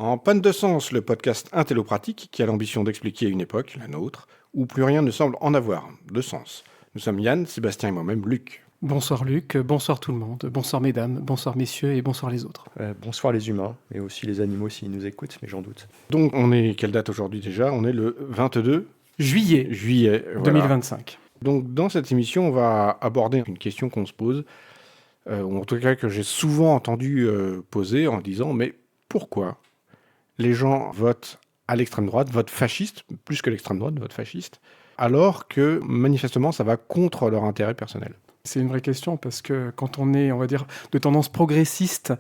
En panne de sens, le podcast Intellopratique qui a l'ambition d'expliquer une époque, la nôtre, où plus rien ne semble en avoir de sens. Nous sommes Yann, Sébastien et moi-même Luc. Bonsoir Luc, bonsoir tout le monde, bonsoir mesdames, bonsoir messieurs et bonsoir les autres. Bonsoir les humains, et aussi les animaux s'ils nous écoutent, mais j'en doute. Donc on est, quelle date aujourd'hui déjà? On est le 22 Juillet voilà. 2025. Donc dans cette émission, on va aborder une question qu'on se pose, ou en tout cas que j'ai souvent entendu poser en disant « Mais pourquoi les gens votent à l'extrême droite, votent fasciste, plus que l'extrême droite, votent fasciste, alors que manifestement ça va contre leur intérêt personnel ?» C'est une vraie question parce que quand on est, on va dire, de tendance progressiste,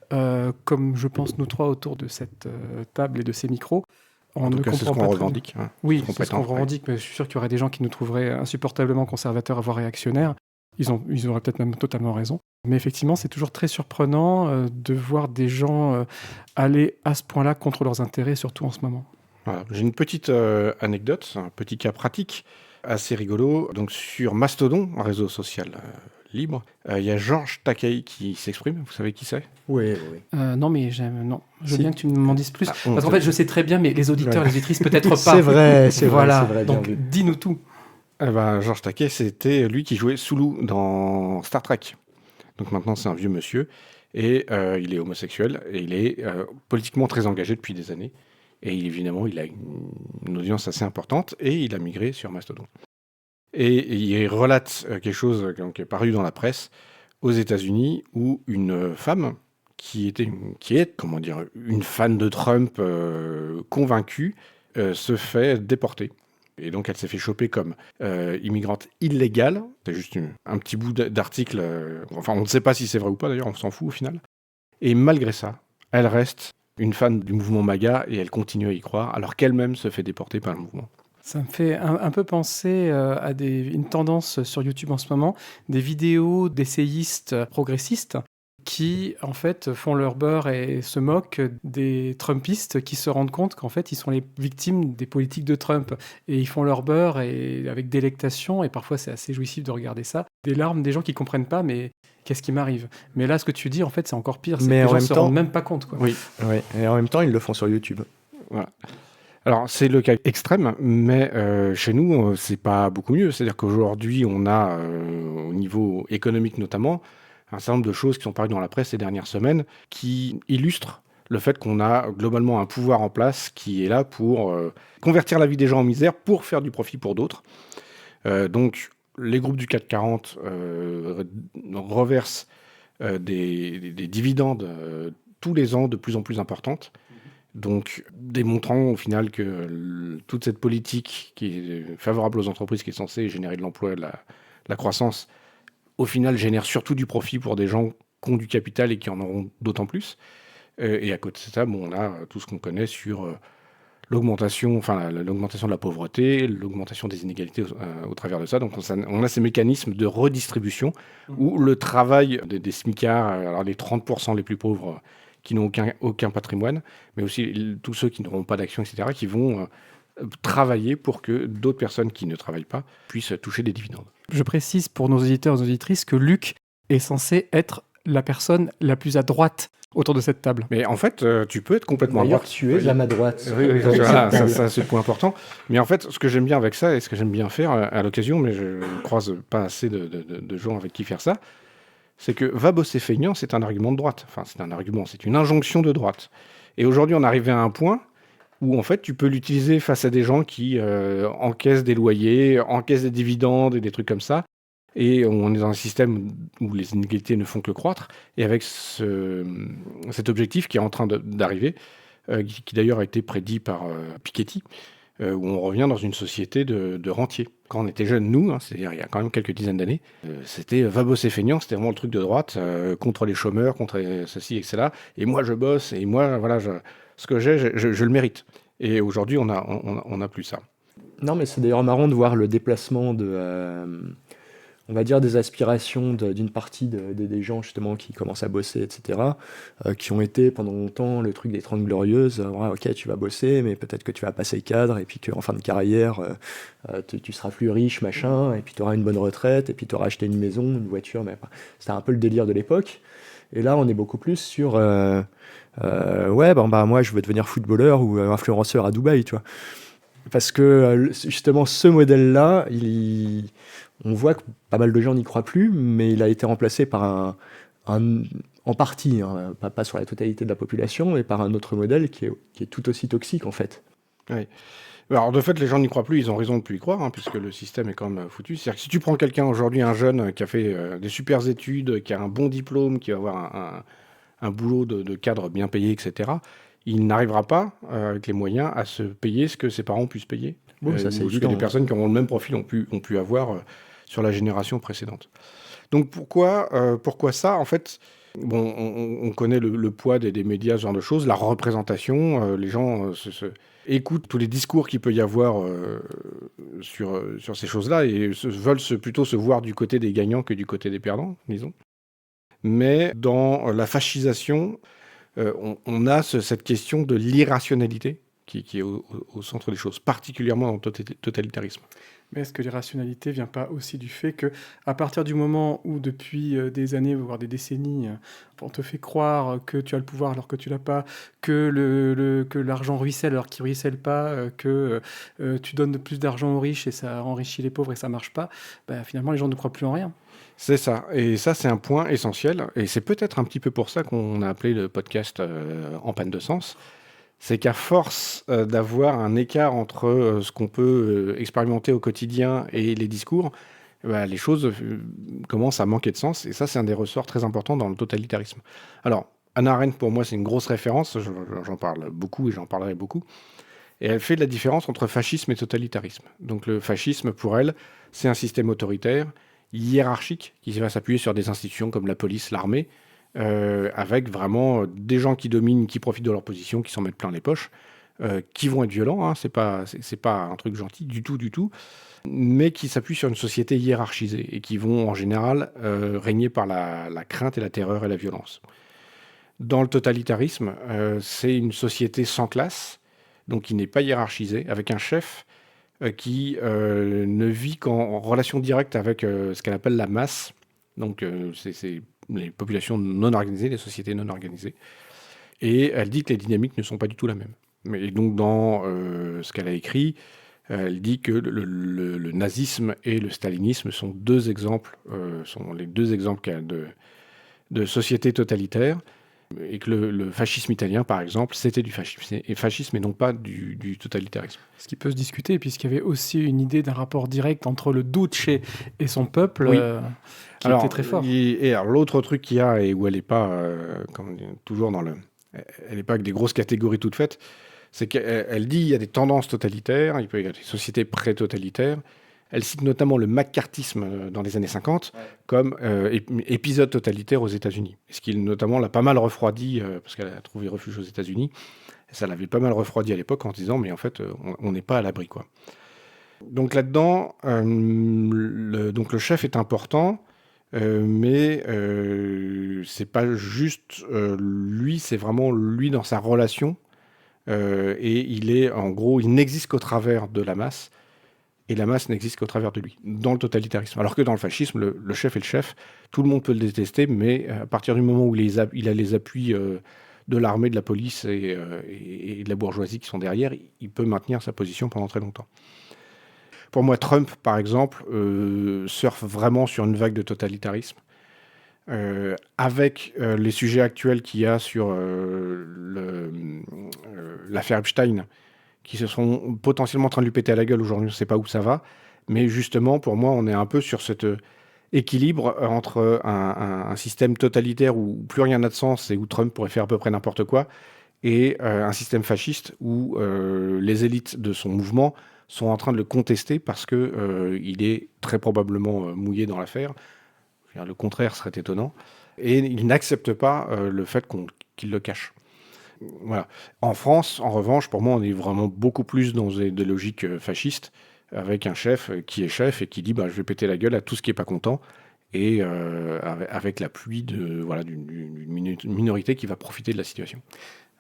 comme je pense nous trois autour de cette table et de ces micros, on ne comprend pas. C'est ce qu'on revendique. Hein. Oui, c'est ce qu'on revendique, mais je suis sûr qu'il y aurait des gens qui nous trouveraient insupportablement conservateurs, voire réactionnaires. Ils auraient peut-être même totalement raison. Mais effectivement, c'est toujours très surprenant de voir des gens aller à ce point-là contre leurs intérêts, surtout en ce moment. Voilà. J'ai une petite anecdote, un petit cas pratique assez rigolo. Donc sur Mastodon, un réseau social libre, il y a Georges Takei qui s'exprime. Vous savez qui c'est? Oui. Non, mais non. Je veux bien que tu m'en dises plus. Parce qu'en fait, je sais très bien, mais les auditeurs, les auditrices, peut-être pas. C'est vrai. Donc, dis-nous tout. Georges Takei, c'était lui qui jouait Sulu dans Star Trek. Donc maintenant, c'est un vieux monsieur. Et il est homosexuel. Et il est politiquement très engagé depuis des années. Et évidemment, il a une audience assez importante. Et il a migré sur Mastodon. Et il relate quelque chose qui est paru dans la presse aux États-Unis où une femme qui est comment dire, une fan de Trump convaincue se fait déporter. Et donc elle s'est fait choper comme immigrante illégale. C'est juste un petit bout d'article. Enfin, on ne sait pas si c'est vrai ou pas d'ailleurs, on s'en fout au final. Et malgré ça, elle reste une fan du mouvement MAGA et elle continue à y croire alors qu'elle-même se fait déporter par le mouvement. Ça me fait un peu penser à une tendance sur YouTube en ce moment, des vidéos d'essayistes progressistes qui, en fait, font leur beurre et se moquent des Trumpistes qui se rendent compte qu'en fait, ils sont les victimes des politiques de Trump. Et ils font leur beurre et avec délectation, et parfois c'est assez jouissif de regarder ça, des larmes des gens qui ne comprennent pas, mais qu'est-ce qui m'arrive? Mais là, ce que tu dis, en fait, c'est encore pire. C'est que les gens ne se rendent même pas compte. Quoi. Oui, et en même temps, ils le font sur YouTube. Voilà. Alors, c'est le cas extrême, mais chez nous, c'est pas beaucoup mieux. C'est-à-dire qu'aujourd'hui, on a, au niveau économique notamment, un certain nombre de choses qui sont parues dans la presse ces dernières semaines qui illustrent le fait qu'on a globalement un pouvoir en place qui est là pour convertir la vie des gens en misère pour faire du profit pour d'autres. Donc, les groupes du CAC 40 reversent des dividendes tous les ans de plus en plus importantes. Donc, démontrant au final que toute cette politique qui est favorable aux entreprises, qui est censée générer de l'emploi et de la croissance, au final génère surtout du profit pour des gens qui ont du capital et qui en auront d'autant plus. Et à côté de ça, on a tout ce qu'on connaît sur l'augmentation de la pauvreté, l'augmentation des inégalités au travers de ça. Donc, on a ces mécanismes de redistribution où le travail des smicards, alors les 30% les plus pauvres, qui n'ont aucun patrimoine, mais aussi tous ceux qui n'auront pas d'action, etc., qui vont travailler pour que d'autres personnes qui ne travaillent pas puissent toucher des dividendes. Je précise pour nos auditeurs et nos auditrices que Luc est censé être la personne la plus à droite autour de cette table. Mais en fait, tu peux être complètement à droite. Tu es à ma droite. Oui, ça c'est le point important. Mais en fait, ce que j'aime bien avec ça, et ce que j'aime bien faire à l'occasion, mais je ne croise pas assez de gens avec qui faire ça, c'est que va bosser feignant, c'est un argument de droite. Enfin, c'est une injonction de droite. Et aujourd'hui, on est arrivé à un point où, en fait, tu peux l'utiliser face à des gens qui encaissent des loyers, encaissent des dividendes et des trucs comme ça. Et on est dans un système où les inégalités ne font que croître. Et avec cet objectif qui est en train d'arriver, qui d'ailleurs a été prédit par Piketty, où on revient dans une société de rentiers. Quand on était jeunes, nous, c'est-à-dire il y a quand même quelques dizaines d'années, c'était va bosser feignant, c'était vraiment le truc de droite, contre les chômeurs, contre ceci et cela. Et moi, je bosse, et moi, voilà, ce que j'ai, je le mérite. Et aujourd'hui, on a plus ça. Non, mais c'est d'ailleurs marrant de voir le déplacement on va dire des aspirations d'une partie des gens justement qui commencent à bosser, etc., qui ont été pendant longtemps le truc des 30 glorieuses. Ok, tu vas bosser, mais peut-être que tu vas passer cadre, et puis qu'en fin de carrière, tu seras plus riche, machin, et puis tu auras une bonne retraite, et puis tu auras acheté une maison, une voiture. Mais c'était un peu le délire de l'époque. Et là, on est beaucoup plus sur ouais, moi je veux devenir footballeur ou influenceur à Dubaï, tu vois. Parce que justement, ce modèle-là, on voit que pas mal de gens n'y croient plus, mais il a été remplacé par en partie, hein, pas sur la totalité de la population, mais par un autre modèle qui est tout aussi toxique en fait. Oui. Alors, de fait, les gens n'y croient plus, ils ont raison de ne plus y croire, hein, puisque le système est quand même foutu. C'est-à-dire que si tu prends quelqu'un aujourd'hui, un jeune qui a fait des super études, qui a un bon diplôme, qui va avoir un boulot de cadre bien payé, etc., il n'arrivera pas, avec les moyens, à se payer ce que ses parents ont pu se payer. Bon, ça c'est Ou ce que évident. des personnes qui ont le même profil ont pu avoir sur la génération précédente. Donc pourquoi ça? En fait, bon, on connaît le poids des médias, ce genre de choses, la représentation, les gens écoutent tous les discours qu'il peut y avoir sur ces choses-là et veulent plutôt se voir du côté des gagnants que du côté des perdants, disons. Mais dans la fascisation, on a cette question de l'irrationalité qui est au centre des choses, particulièrement dans le totalitarisme. Mais est-ce que l'irrationalité vient pas aussi du fait que, à partir du moment où depuis des années, voire des décennies, on te fait croire que tu as le pouvoir alors que tu l'as pas, que l'argent ruisselle alors qu'il ruisselle pas, que tu donnes plus d'argent aux riches et ça enrichit les pauvres et ça marche pas, bah, finalement les gens ne croient plus en rien. C'est ça. Et ça, c'est un point essentiel. Et c'est peut-être un petit peu pour ça qu'on a appelé le podcast En panne de sens. C'est qu'à force d'avoir un écart entre ce qu'on peut expérimenter au quotidien et les discours, bah, les choses commencent à manquer de sens. Et ça, c'est un des ressorts très importants dans le totalitarisme. Alors, Hannah Arendt, pour moi, c'est une grosse référence. J'en parle beaucoup et j'en parlerai beaucoup. Et elle fait de la différence entre fascisme et totalitarisme. Donc le fascisme, pour elle, c'est un système autoritaire, hiérarchique, qui va s'appuyer sur des institutions comme la police, l'armée, avec vraiment des gens qui dominent, qui profitent de leur position, qui s'en mettent plein les poches, qui vont être violents, hein, c'est pas un truc gentil du tout, mais qui s'appuient sur une société hiérarchisée et qui vont en général régner par la crainte et la terreur et la violence. Dans le totalitarisme, c'est une société sans classe, donc qui n'est pas hiérarchisée, avec un chef qui ne vit qu'en relation directe avec ce qu'elle appelle la masse. Donc, c'est les populations non organisées, les sociétés non organisées. Et elle dit que les dynamiques ne sont pas du tout la même. Et donc, dans ce qu'elle a écrit, elle dit que le nazisme et le stalinisme sont les deux exemples qu'elle a de sociétés totalitaires. Et que le fascisme italien, par exemple, c'était du fascisme et non pas du totalitarisme. Ce qui peut se discuter, puisqu'il y avait aussi une idée d'un rapport direct entre le Duce et son peuple, Oui. qui était très fort. Et alors, l'autre truc qu'il y a, et où elle n'est pas, toujours elle n'est pas avec des grosses catégories toutes faites, c'est qu'elle dit qu'il y a des tendances totalitaires, il peut y avoir des sociétés pré-totalitaires. Elle cite notamment le macartisme dans les années 50 comme épisode totalitaire aux États-Unis. Ce qui, notamment, l'a pas mal refroidi, parce qu'elle a trouvé refuge aux États-Unis. Ça l'avait pas mal refroidi à l'époque en se disant, mais en fait, on n'est pas à l'abri, quoi. Donc là-dedans, donc le chef est important, mais c'est pas juste lui, c'est vraiment lui dans sa relation. Et en gros, il n'existe qu'au travers de la masse. Et la masse n'existe qu'au travers de lui, dans le totalitarisme. Alors que dans le fascisme, le chef est le chef, tout le monde peut le détester, mais à partir du moment où il a les appuis de l'armée, de la police et de la bourgeoisie qui sont derrière, il peut maintenir sa position pendant très longtemps. Pour moi, Trump, par exemple, surfe vraiment sur une vague de totalitarisme. Avec les sujets actuels qu'il y a sur l'affaire Epstein, qui se sont potentiellement en train de lui péter à la gueule aujourd'hui, on ne sait pas où ça va. Mais justement, pour moi, on est un peu sur cet équilibre entre un système totalitaire où plus rien n'a de sens et où Trump pourrait faire à peu près n'importe quoi, et un système fasciste où les élites de son mouvement sont en train de le contester parce qu'il est très probablement mouillé dans l'affaire. Le contraire serait étonnant. Et il n'accepte pas le fait qu'il le cache. Voilà. En France, en revanche, pour moi, on est vraiment beaucoup plus dans des logiques fascistes, avec un chef qui est chef et qui dit je vais péter la gueule à tout ce qui n'est pas content, et avec l'appui d'une minorité qui va profiter de la situation.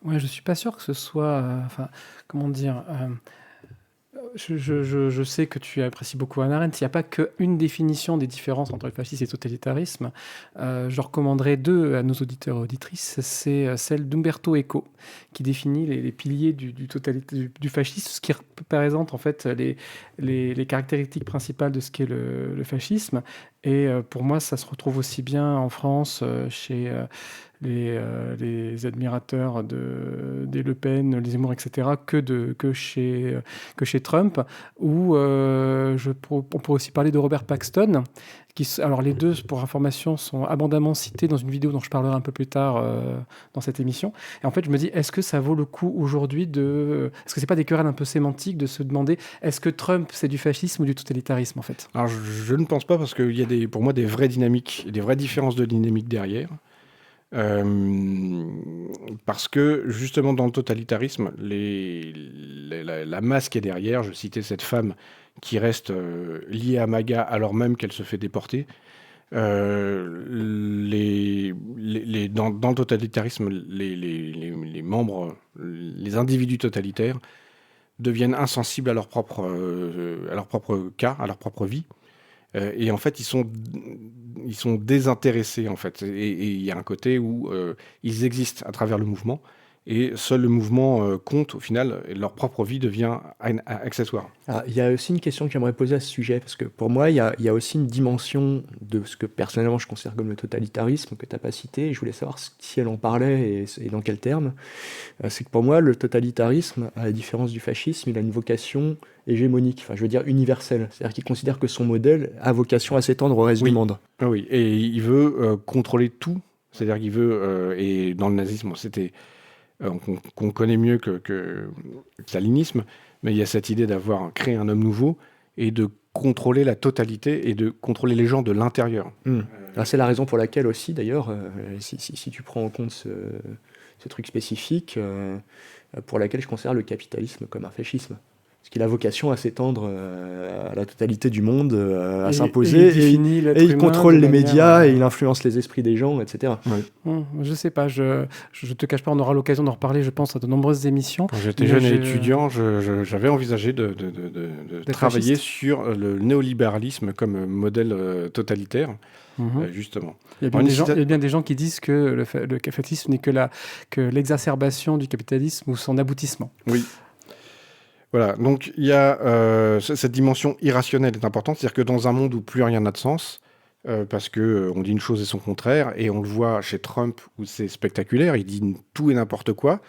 Ouais, je suis pas sûr que ce soit, comment dire, je sais que tu apprécies beaucoup Hannah Arendt. Il n'y a pas qu'une définition des différences entre le fascisme et le totalitarisme. Je recommanderais 2 à nos auditeurs et auditrices. C'est celle d'Umberto Eco, qui définit les piliers du fascisme, ce qui représente en fait les caractéristiques principales de ce qu'est le fascisme. Et pour moi, ça se retrouve aussi bien en France, chez les admirateurs des Le Pen, les Zemmour, etc., que chez Trump, où on pourrait aussi parler de Robert Paxton. Alors les 2, pour information, sont abondamment cités dans une vidéo dont je parlerai un peu plus tard dans cette émission. Et en fait, je me dis, est-ce que ça vaut le coup aujourd'hui Est-ce que c'est pas des querelles un peu sémantiques de se demander, est-ce que Trump, c'est du fascisme ou du totalitarisme, en fait? Alors, je ne pense pas, parce qu'il y a pour moi des vraies dynamiques, des vraies différences de dynamique derrière. Parce que justement dans le totalitarisme, la masse qui est derrière, je citais cette femme qui reste liée à MAGA alors même qu'elle se fait déporter. Dans le totalitarisme, les membres, les individus totalitaires deviennent insensibles à leur propre cas, à leur propre vie. Et en fait, ils sont désintéressés, en fait. Et il y a un côté où ils existent à travers le mouvement, et seul le mouvement compte, au final, et leur propre vie devient accessoire. Ah, il y a aussi une question que j'aimerais poser à ce sujet, parce que pour moi, il y a aussi une dimension de ce que personnellement je considère comme le totalitarisme, que tu n'as pas cité, et je voulais savoir si elle en parlait et dans quels termes. C'est que pour moi, le totalitarisme, à la différence du fascisme, il a une vocation hégémonique, enfin je veux dire universelle. C'est-à-dire qu'il considère que son modèle a vocation à s'étendre au reste Oui. du monde. Ah oui, et il veut contrôler tout. C'est-à-dire qu'il veut, et dans le nazisme, c'était qu'on connaît mieux que le stalinisme, mais il y a cette idée d'avoir créé un homme nouveau et de contrôler la totalité et de contrôler les gens de l'intérieur. Alors, c'est la raison pour laquelle aussi, d'ailleurs, si tu prends en compte ce truc spécifique, pour laquelle je considère le capitalisme comme un fascisme. Parce qu'il a vocation à s'étendre à la totalité du monde, à s'imposer, et il contrôle les médias, et il influence les esprits des gens, etc. Oui. Je sais pas, je te cache pas, on aura l'occasion d'en reparler, je pense, à de nombreuses émissions. Quand j'étais jeune et étudiant, j'avais envisagé de travailler sur le néolibéralisme comme modèle totalitaire, justement. Il y a bien des gens qui disent que le fascisme n'est que l'exacerbation du capitalisme ou son aboutissement. Oui. Voilà, donc il y a cette dimension irrationnelle est importante, c'est-à-dire que dans un monde où plus rien n'a de sens, parce que on dit une chose et son contraire, et on le voit chez Trump où c'est spectaculaire, il dit tout et n'importe quoi,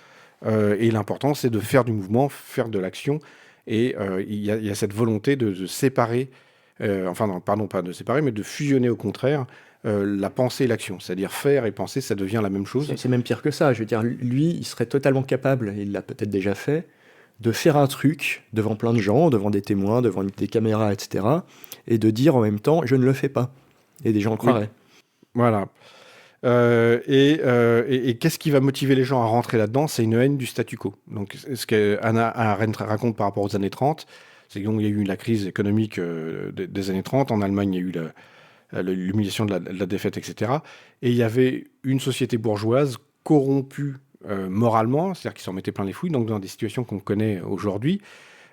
et l'important c'est de faire du mouvement, faire de l'action, et il y a cette volonté de séparer, pardon, pas de séparer, mais de fusionner au contraire la pensée et l'action, c'est-à-dire faire et penser, ça devient la même chose. C'est même pire que ça, je veux dire, lui, il serait totalement capable, et il l'a peut-être déjà fait, de faire un truc devant plein de gens, devant des témoins, devant des caméras, etc., et de dire en même temps « je ne le fais pas ». Et des gens le croiraient. Oui. Voilà. Et qu'est-ce qui va motiver les gens à rentrer là-dedans? C'est une haine du statu quo. Donc, ce que Hannah Arendt raconte par rapport aux années 30, c'est qu'il y a eu la crise économique des années 30. En Allemagne, il y a eu l'humiliation de la défaite, etc. Et il y avait une société bourgeoise corrompue moralement, c'est-à-dire qu'ils s'en mettaient plein les fouilles, donc dans des situations qu'on connaît aujourd'hui,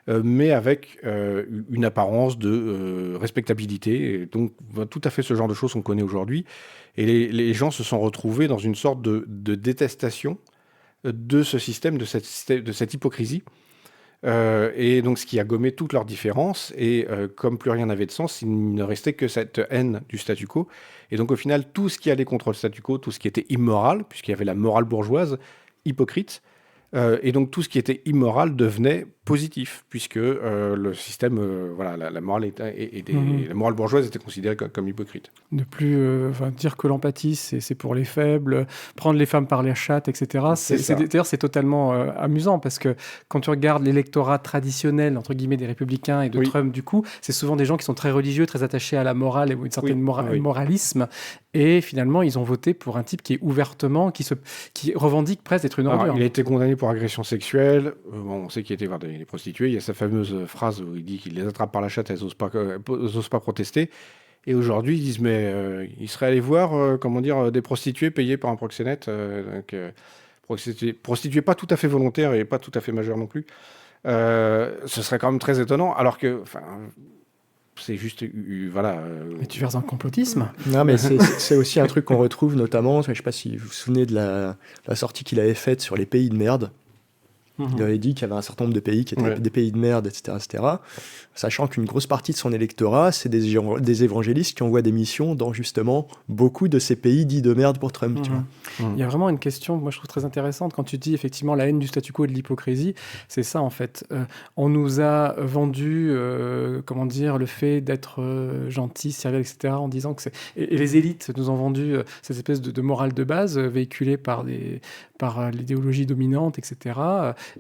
mais avec une apparence de respectabilité. Et donc, tout à fait ce genre de choses qu'on connaît aujourd'hui. Et les gens se sont retrouvés dans une sorte de détestation de ce système, de cette hypocrisie. Et donc, ce qui a gommé toutes leurs différences. Et comme plus rien n'avait de sens, il ne restait que cette haine du statu quo. Et donc, au final, tout ce qui allait contre le statu quo, tout ce qui était immoral, puisqu'il y avait la morale bourgeoise, hypocrite, et donc tout ce qui était immoral devenait positif, puisque le système, la morale la morale bourgeoise était considérée comme hypocrite. Ne plus dire que l'empathie, c'est pour les faibles, prendre les femmes par les chattes, etc. D'ailleurs, c'est totalement amusant, parce que quand tu regardes l'électorat traditionnel, entre guillemets, des Républicains et de Trump, du coup, c'est souvent des gens qui sont très religieux, très attachés à la morale et une certaine moralisme. Et finalement, ils ont voté pour un type qui est ouvertement, qui revendique presque d'être une ordure. Il a été condamné pour agression sexuelle. On sait qu'il était voir des prostituées. Il y a sa fameuse phrase où il dit qu'il les attrape par la chatte, elles n'osent pas protester. Et aujourd'hui, ils disent, mais il serait allé voir des prostituées payées par un proxénète. Prostituées pas tout à fait volontaires et pas tout à fait majeures non plus. Ce serait quand même très étonnant, alors que, enfin, c'est juste, voilà. Mais tu verses dans le complotisme. Non, mais c'est aussi un truc qu'on retrouve notamment, je sais pas si vous vous souvenez de la sortie qu'il avait faite sur les pays de merde. Il avait dit qu'il y avait un certain nombre de pays qui étaient des pays de merde, etc., etc. Sachant qu'une grosse partie de son électorat, c'est des évangélistes qui envoient des missions dans justement beaucoup de ces pays dits de merde pour Trump. Tu vois. Il y a vraiment une question, moi je trouve très intéressante, quand tu dis effectivement la haine du statu quo et de l'hypocrisie, c'est ça en fait. On nous a vendu, comment dire, le fait d'être gentil, serviable, etc., en disant que c'est... Et les élites nous ont vendu cette espèce de morale de base véhiculée par l'idéologie dominante, etc.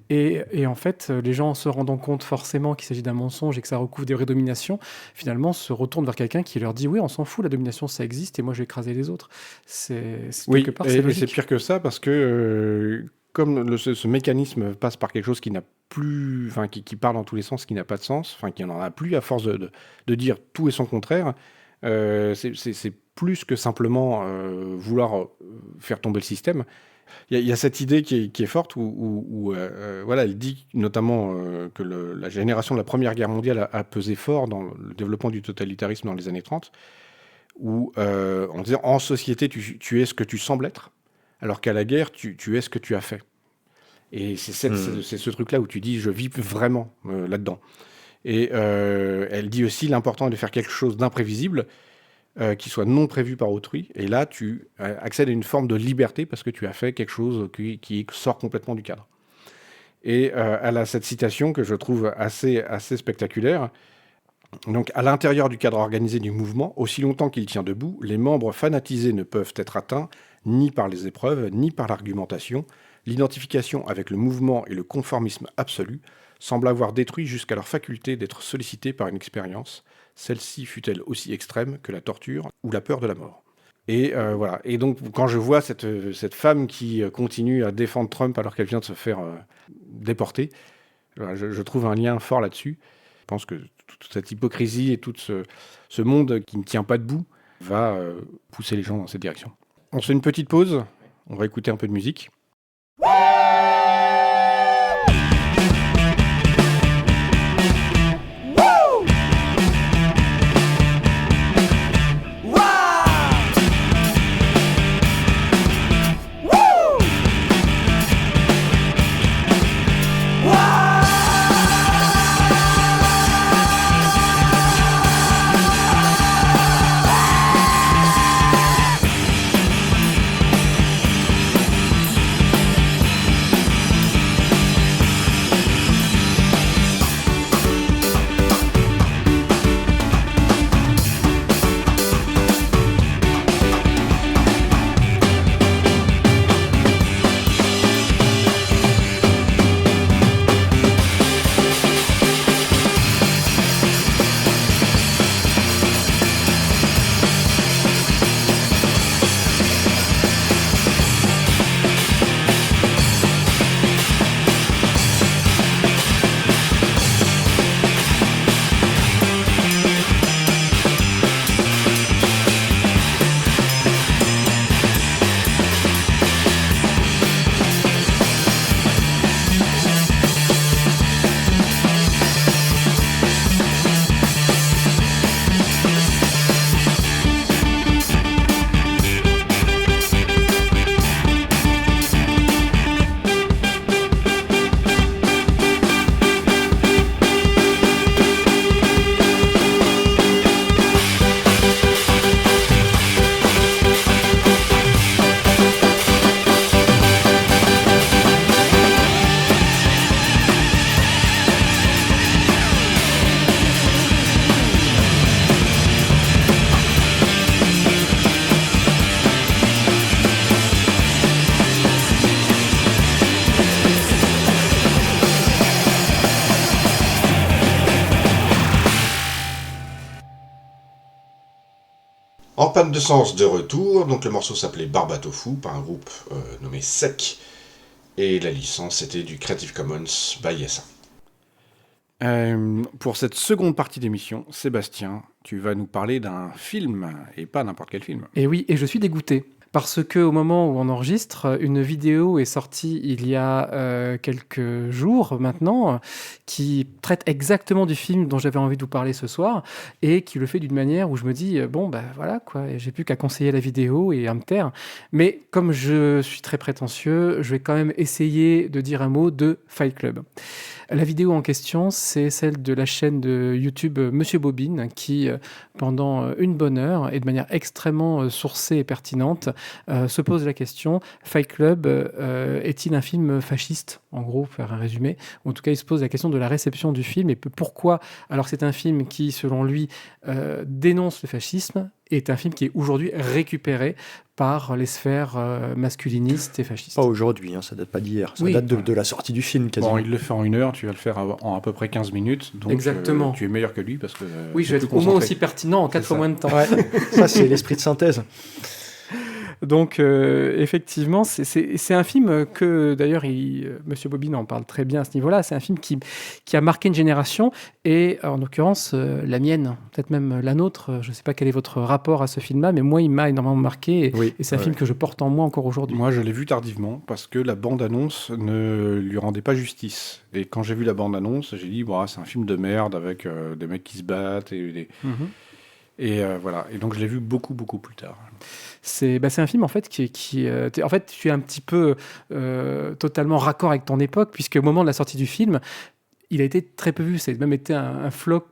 Et en fait, les gens se rendant compte forcément qu'il s'agit d'un mensonge et que ça recouvre des vraies dominations, finalement se retournent vers quelqu'un qui leur dit oui, on s'en fout, la domination ça existe et moi je vais écraser les autres. Oui, quelque part, et c'est logique. c'est pire que ça parce que comme ce mécanisme passe par quelque chose qui n'a plus, enfin qui part dans tous les sens, qui n'a pas de sens, enfin qui n'en a plus à force de dire tout et son contraire, c'est plus que simplement vouloir faire tomber le système. Il y a cette idée qui est forte où voilà, elle dit notamment que la génération de la Première Guerre mondiale a pesé fort dans le développement du totalitarisme dans les années 30, où on disait en société tu es ce que tu sembles être, alors qu'à la guerre tu es ce que tu as fait. Et c'est ce truc-là où tu dis je vis vraiment là-dedans. Et elle dit aussi l'important est de faire quelque chose d'imprévisible, qui soit non prévu par autrui. Et là, tu accèdes à une forme de liberté parce que tu as fait quelque chose qui sort complètement du cadre. Et elle a cette citation que je trouve assez spectaculaire. Donc, à l'intérieur du cadre organisé du mouvement, aussi longtemps qu'il tient debout, les membres fanatisés ne peuvent être atteints ni par les épreuves, ni par l'argumentation. L'identification avec le mouvement et le conformisme absolu semblent avoir détruit jusqu'à leur faculté d'être sollicités par une expérience, celle-ci fut-elle aussi extrême que la torture ou la peur de la mort. Et voilà. Et donc, quand je vois cette femme qui continue à défendre Trump alors qu'elle vient de se faire déporter, voilà, je trouve un lien fort là-dessus. Je pense que toute cette hypocrisie et tout ce monde qui ne tient pas debout va pousser les gens dans cette direction. On se fait une petite pause, on va écouter un peu de musique. En panne de sens de retour, donc le morceau s'appelait Barbatofu par un groupe nommé Sec et la licence était du Creative Commons by SA. Pour cette seconde partie d'émission, Sébastien, tu vas nous parler d'un film, et pas n'importe quel film. Et oui, et je suis dégoûté. Parce qu'au moment où on enregistre, une vidéo est sortie il y a quelques jours maintenant, qui traite exactement du film dont j'avais envie de vous parler ce soir, et qui le fait d'une manière où je me dis, bon, bah voilà, quoi, j'ai plus qu'à conseiller la vidéo et à me taire. Mais comme je suis très prétentieux, je vais quand même essayer de dire un mot de Fight Club. La vidéo en question, c'est celle de la chaîne de YouTube Monsieur Bobine, qui, pendant une bonne heure, et de manière extrêmement sourcée et pertinente, se pose la question, Fight Club est-il un film fasciste? En gros, pour faire un résumé. En tout cas, il se pose la question de la réception du film et pourquoi, alors que c'est un film qui, selon lui, dénonce le fascisme, est un film qui est aujourd'hui récupéré par les sphères masculinistes et fascistes. Pas aujourd'hui, ça date pas d'hier, ça Oui. date de la sortie du film quasiment. Bon, il le fait en 1 heure, tu vas le faire en à peu près 15 minutes. Donc, Exactement. Tu es meilleur que lui parce que. Oui, je vais être au moins aussi pertinent en 4 fois moins de temps. Ouais, ça c'est l'esprit de synthèse. Donc, effectivement, c'est un film que, d'ailleurs, Monsieur Bobine en parle très bien à ce niveau-là. C'est un film qui a marqué une génération, et en l'occurrence, la mienne, peut-être même la nôtre. Je ne sais pas quel est votre rapport à ce film-là, mais moi, il m'a énormément marqué, et c'est un film que je porte en moi encore aujourd'hui. Moi, je l'ai vu tardivement, parce que la bande-annonce ne lui rendait pas justice. Et quand j'ai vu la bande-annonce, j'ai dit, c'est un film de merde, avec des mecs qui se battent, et voilà. Et donc, je l'ai vu beaucoup, beaucoup plus tard. C'est un film en fait en fait, tu es un petit peu totalement raccord avec ton époque, puisque au moment de la sortie du film, il a été très peu vu. Ça a même été un flop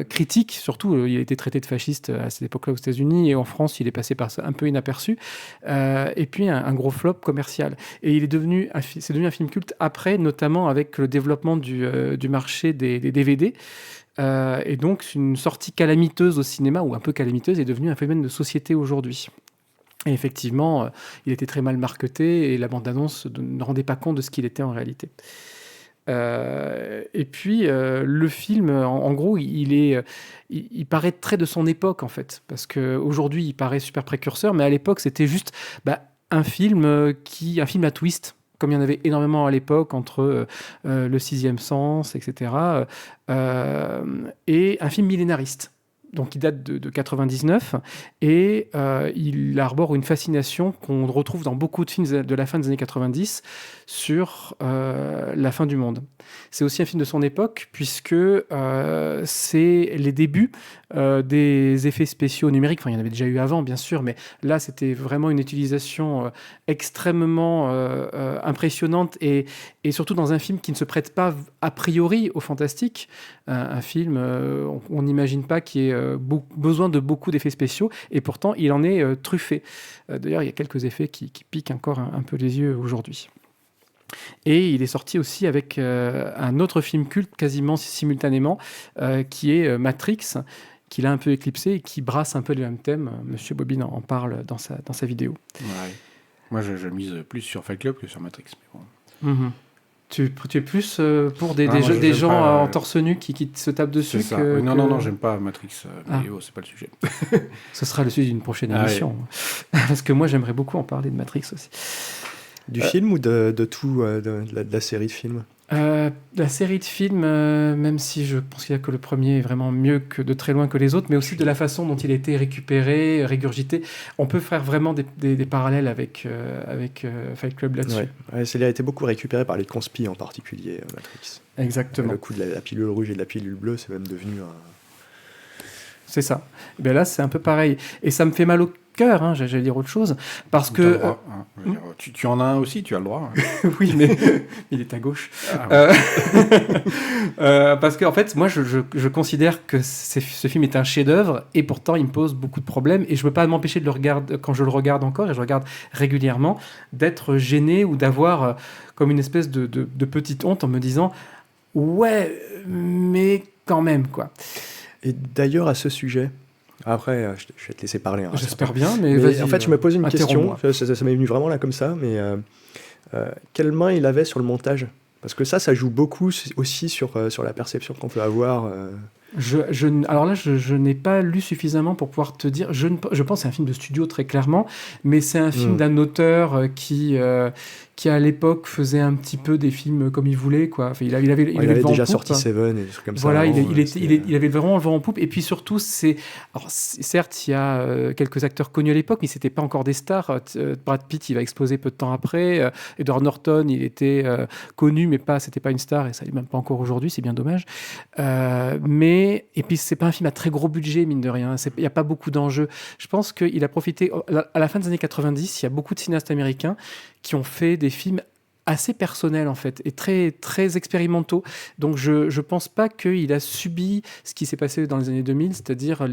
critique. Surtout, il a été traité de fasciste à cette époque-là aux États-Unis, et en France, il est passé par un peu inaperçu. Et puis un gros flop commercial. Et c'est devenu un film culte après, notamment avec le développement du marché des DVD. Et donc, une sortie calamiteuse au cinéma, ou un peu calamiteuse, est devenue un phénomène de société aujourd'hui. Et effectivement, il était très mal marketé, et la bande-annonce ne rendait pas compte de ce qu'il était en réalité. Et puis, le film, en gros, il paraît très de son époque, en fait. Parce qu'aujourd'hui, il paraît super précurseur, mais à l'époque, c'était juste un film à twist, comme il y en avait énormément à l'époque, entre Le Sixième Sens, etc., et un film millénariste. Donc, il date de 99, et il arbore une fascination qu'on retrouve dans beaucoup de films de la fin des années 90 sur la fin du monde. C'est aussi un film de son époque, puisque c'est les débuts des effets spéciaux numériques. Enfin, il y en avait déjà eu avant, bien sûr, mais là, c'était vraiment une utilisation extrêmement impressionnante, et surtout dans un film qui ne se prête pas a priori au fantastique. Un film, on n'imagine pas qu'il y ait besoin de beaucoup d'effets spéciaux, et pourtant, il en est truffé. D'ailleurs, il y a quelques effets qui piquent encore un peu les yeux aujourd'hui. Et il est sorti aussi avec un autre film culte quasiment simultanément, qui est Matrix, qu'il a un peu éclipsé et qui brasse un peu les mêmes thèmes. Monsieur Bobine en parle dans sa vidéo. Ouais. Moi, je mise plus sur Fight Club que sur Matrix. Mais bon. Tu es plus pour des gens pas, en torse nu qui se tapent dessus que... Non, j'aime pas Matrix, mais c'est pas le sujet. Ce sera le sujet d'une prochaine émission. Ouais. Parce que moi, j'aimerais beaucoup en parler de Matrix aussi. Du film ou de tout, de la série de films? La série de films, même si je pense qu'il y a que le premier est vraiment mieux que de très loin que les autres, mais aussi de la façon dont il a été récupéré, régurgité. On peut faire vraiment des parallèles avec Fight Club là-dessus. Ouais, il a été beaucoup récupéré par les conspi en particulier, Matrix. Exactement. Le coup de la pilule rouge et de la pilule bleue, c'est même devenu C'est ça. Et bien là, c'est un peu pareil. Et ça me fait mal au cœur, j'allais dire autre chose, parce que... Droit, tu en as un aussi, tu as le droit. Oui, mais il est à gauche. Parce que, en fait, moi, je considère que ce film est un chef-d'œuvre, et pourtant, il me pose beaucoup de problèmes, et je ne peux pas m'empêcher de le regarder, quand je le regarde encore, et je le regarde régulièrement, d'être gêné ou d'avoir comme une espèce de petite honte en me disant « Ouais, mais quand même, quoi ». Et d'ailleurs, à ce sujet, après, je vais te laisser parler. J'espère bien, mais vas-y. En fait, je me pose une question, ça m'est venu vraiment là comme ça, mais quelle main il avait sur le montage? Parce que ça joue beaucoup aussi sur la perception qu'on peut avoir. Alors là, je n'ai pas lu suffisamment pour pouvoir te dire. Je pense que c'est un film de studio très clairement, mais c'est un film d'un auteur qui à l'époque faisait un petit peu des films comme il voulait, quoi. Enfin, il avait le vent déjà en poupe, sorti hein. Seven et des trucs comme ça. Voilà, avant, il avait vraiment le vent en poupe. Et puis surtout, certes, il y a quelques acteurs connus à l'époque, mais c'était pas encore des stars. Brad Pitt, il va exploser peu de temps après. Edward Norton, il était connu, mais c'était pas une star, et ça l'est même pas encore aujourd'hui. C'est bien dommage. Et puis c'est pas un film à très gros budget, mine de rien. Il y a pas beaucoup d'enjeux. Je pense qu'il a profité à la fin des années 90. Il y a beaucoup de cinéastes américains qui ont fait des films assez personnels en fait et très très expérimentaux. Donc je pense pas qu'il a subi ce qui s'est passé dans les années 2000, c'est-à-dire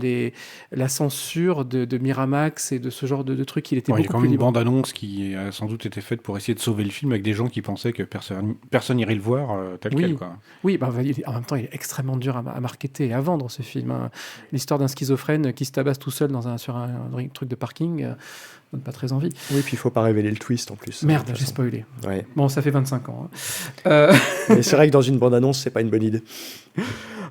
la censure de Miramax et de ce genre de trucs. Il était Il y a beaucoup quand plus même une libre. bande-annonce qui a sans doute été faite pour essayer de sauver le film avec des gens qui pensaient que personne irait le voir tel Oui. quel, quoi. Oui, en même temps, il est extrêmement dur à marketer et à vendre ce film, hein. L'histoire d'un schizophrène qui se tabasse tout seul sur un truc de parking donne pas très envie. Oui, puis il faut pas révéler le twist en plus. Merde, j'ai spoilé. Ouais. Bon, ça fait 25 ans. Hein. Mais c'est vrai que dans une bande-annonce, c'est pas une bonne idée.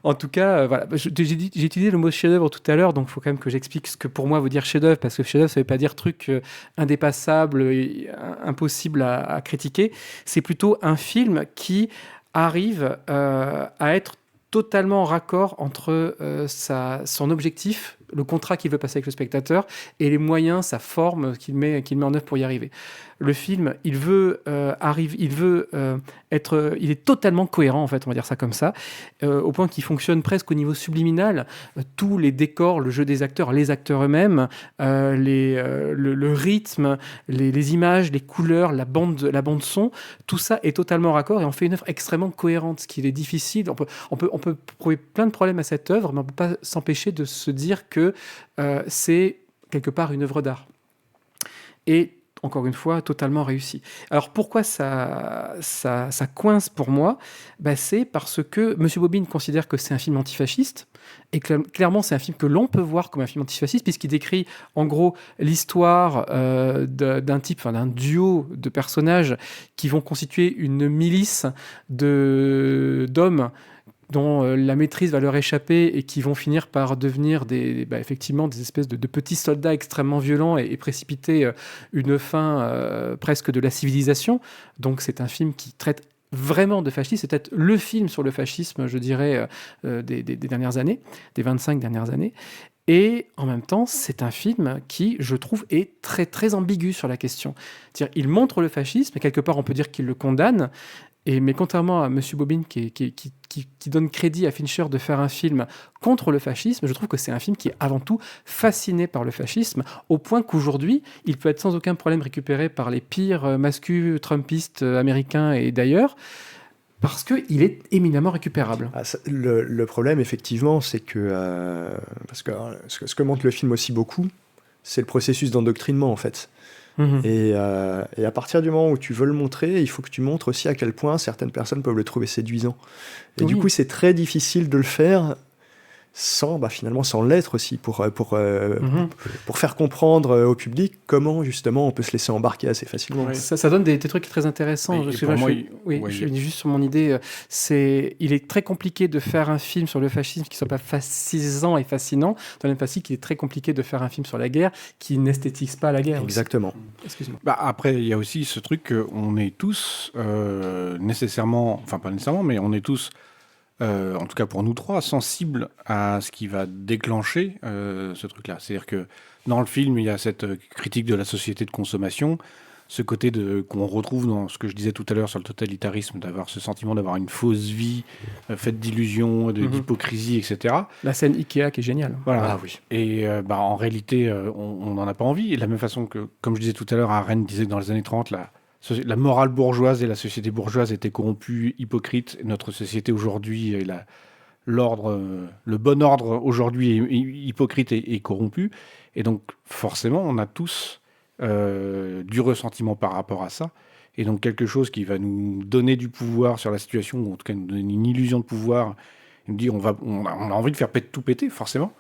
En tout cas, voilà. J'ai utilisé le mot chef-d'œuvre tout à l'heure, donc il faut quand même que j'explique ce que pour moi veut dire chef-d'œuvre, parce que chef-d'œuvre, ça veut pas dire truc indépassable, et impossible à critiquer. C'est plutôt un film qui arrive à être totalement en raccord entre son objectif, le contrat qu'il veut passer avec le spectateur, et les moyens, sa forme qu'il met en œuvre pour y arriver. Le film, il est totalement cohérent, en fait, on va dire ça comme ça, au point qu'il fonctionne presque au niveau subliminal. Tous les décors, le jeu des acteurs, les acteurs eux-mêmes, le rythme, les images, les couleurs, la bande son, tout ça est totalement raccord et on fait une œuvre extrêmement cohérente, ce qui est difficile. On peut trouver plein de problèmes à cette œuvre, mais on ne peut pas s'empêcher de se dire que c'est quelque part une œuvre d'art. Et encore une fois, totalement réussi. Alors pourquoi ça coince pour moi ? C'est parce que M. Bobine considère que c'est un film antifasciste, et clairement c'est un film que l'on peut voir comme un film antifasciste, puisqu'il décrit en gros l'histoire d'un duo de personnages qui vont constituer une milice d'hommes dont la maîtrise va leur échapper et qui vont finir par devenir effectivement des espèces de petits soldats extrêmement violents et précipiter une fin presque de la civilisation. Donc c'est un film qui traite vraiment de fascisme. C'est peut-être le film sur le fascisme, je dirais, des dernières années, des 25 dernières années. Et en même temps, c'est un film qui, je trouve, est très, très ambigu sur la question. C'est-à-dire, il montre le fascisme, et quelque part, on peut dire qu'il le condamne. Mais contrairement à M. Bobine, qui donne crédit à Fincher de faire un film contre le fascisme, je trouve que c'est un film qui est avant tout fasciné par le fascisme, au point qu'aujourd'hui, il peut être sans aucun problème récupéré par les pires mascus trumpistes américains et d'ailleurs, parce qu'il est éminemment récupérable. Le problème, effectivement, c'est que... parce que ce que montre le film aussi beaucoup, c'est le processus d'endoctrinement, en fait. Mmh. Et à partir du moment où tu veux le montrer, il faut que tu montres aussi à quel point certaines personnes peuvent le trouver séduisant. Et du coup, c'est très difficile de le faire finalement sans l'être aussi, pour faire comprendre au public comment justement on peut se laisser embarquer assez facilement. Ouais. Ça donne des trucs très intéressants. Je finis juste sur mon idée. Il est très compliqué de faire un film sur le fascisme qui ne soit pas fascisant et fascinant, dans la même façon qu'il est très compliqué de faire un film sur la guerre qui n'esthétise pas la guerre. Exactement. Excuse-moi. Après, il y a aussi ce truc qu'on est tous nécessairement, enfin pas nécessairement, mais on est tous en tout cas pour nous trois, sensibles à ce qui va déclencher ce truc-là. C'est-à-dire que dans le film, il y a cette critique de la société de consommation, ce côté qu'on retrouve dans ce que je disais tout à l'heure sur le totalitarisme, d'avoir ce sentiment d'avoir une fausse vie faite d'illusions, d'hypocrisie, etc. La scène Ikea qui est géniale. Voilà. Ah oui. Et en réalité, on n'en a pas envie. Et de la même façon que, comme je disais tout à l'heure, Arendt disait que dans les années 30, la morale bourgeoise et la société bourgeoise étaient corrompues, hypocrites. Notre société aujourd'hui, le bon ordre aujourd'hui est hypocrite et corrompu. Et donc, forcément, on a tous du ressentiment par rapport à ça. Et donc, quelque chose qui va nous donner du pouvoir sur la situation, ou en tout cas nous donner une illusion de pouvoir, Il me dit on a envie de faire tout péter, forcément.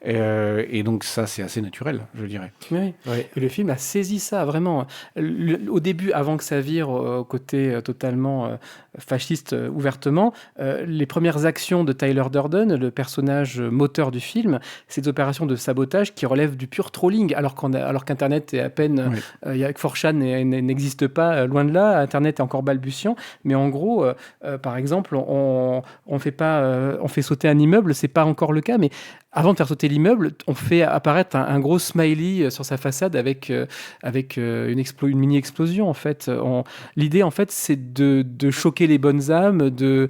Et donc ça, c'est assez naturel, je dirais. Oui. Ouais. Et le film a saisi ça, vraiment. Au début, avant que ça vire au côté totalement fasciste ouvertement, les premières actions de Tyler Durden, le personnage moteur du film, c'est des opérations de sabotage qui relèvent du pur trolling, alors qu'Internet est à peine... Oui. Il y a que 4chan n'existe pas, loin de là. Internet est encore balbutiant. Mais en gros, par exemple, on fait sauter un immeuble, c'est pas encore le cas, mais avant de faire sauter l'immeuble, on fait apparaître un gros smiley sur sa façade avec une mini-explosion, en fait. L'idée, en fait, c'est de choquer les bonnes âmes, de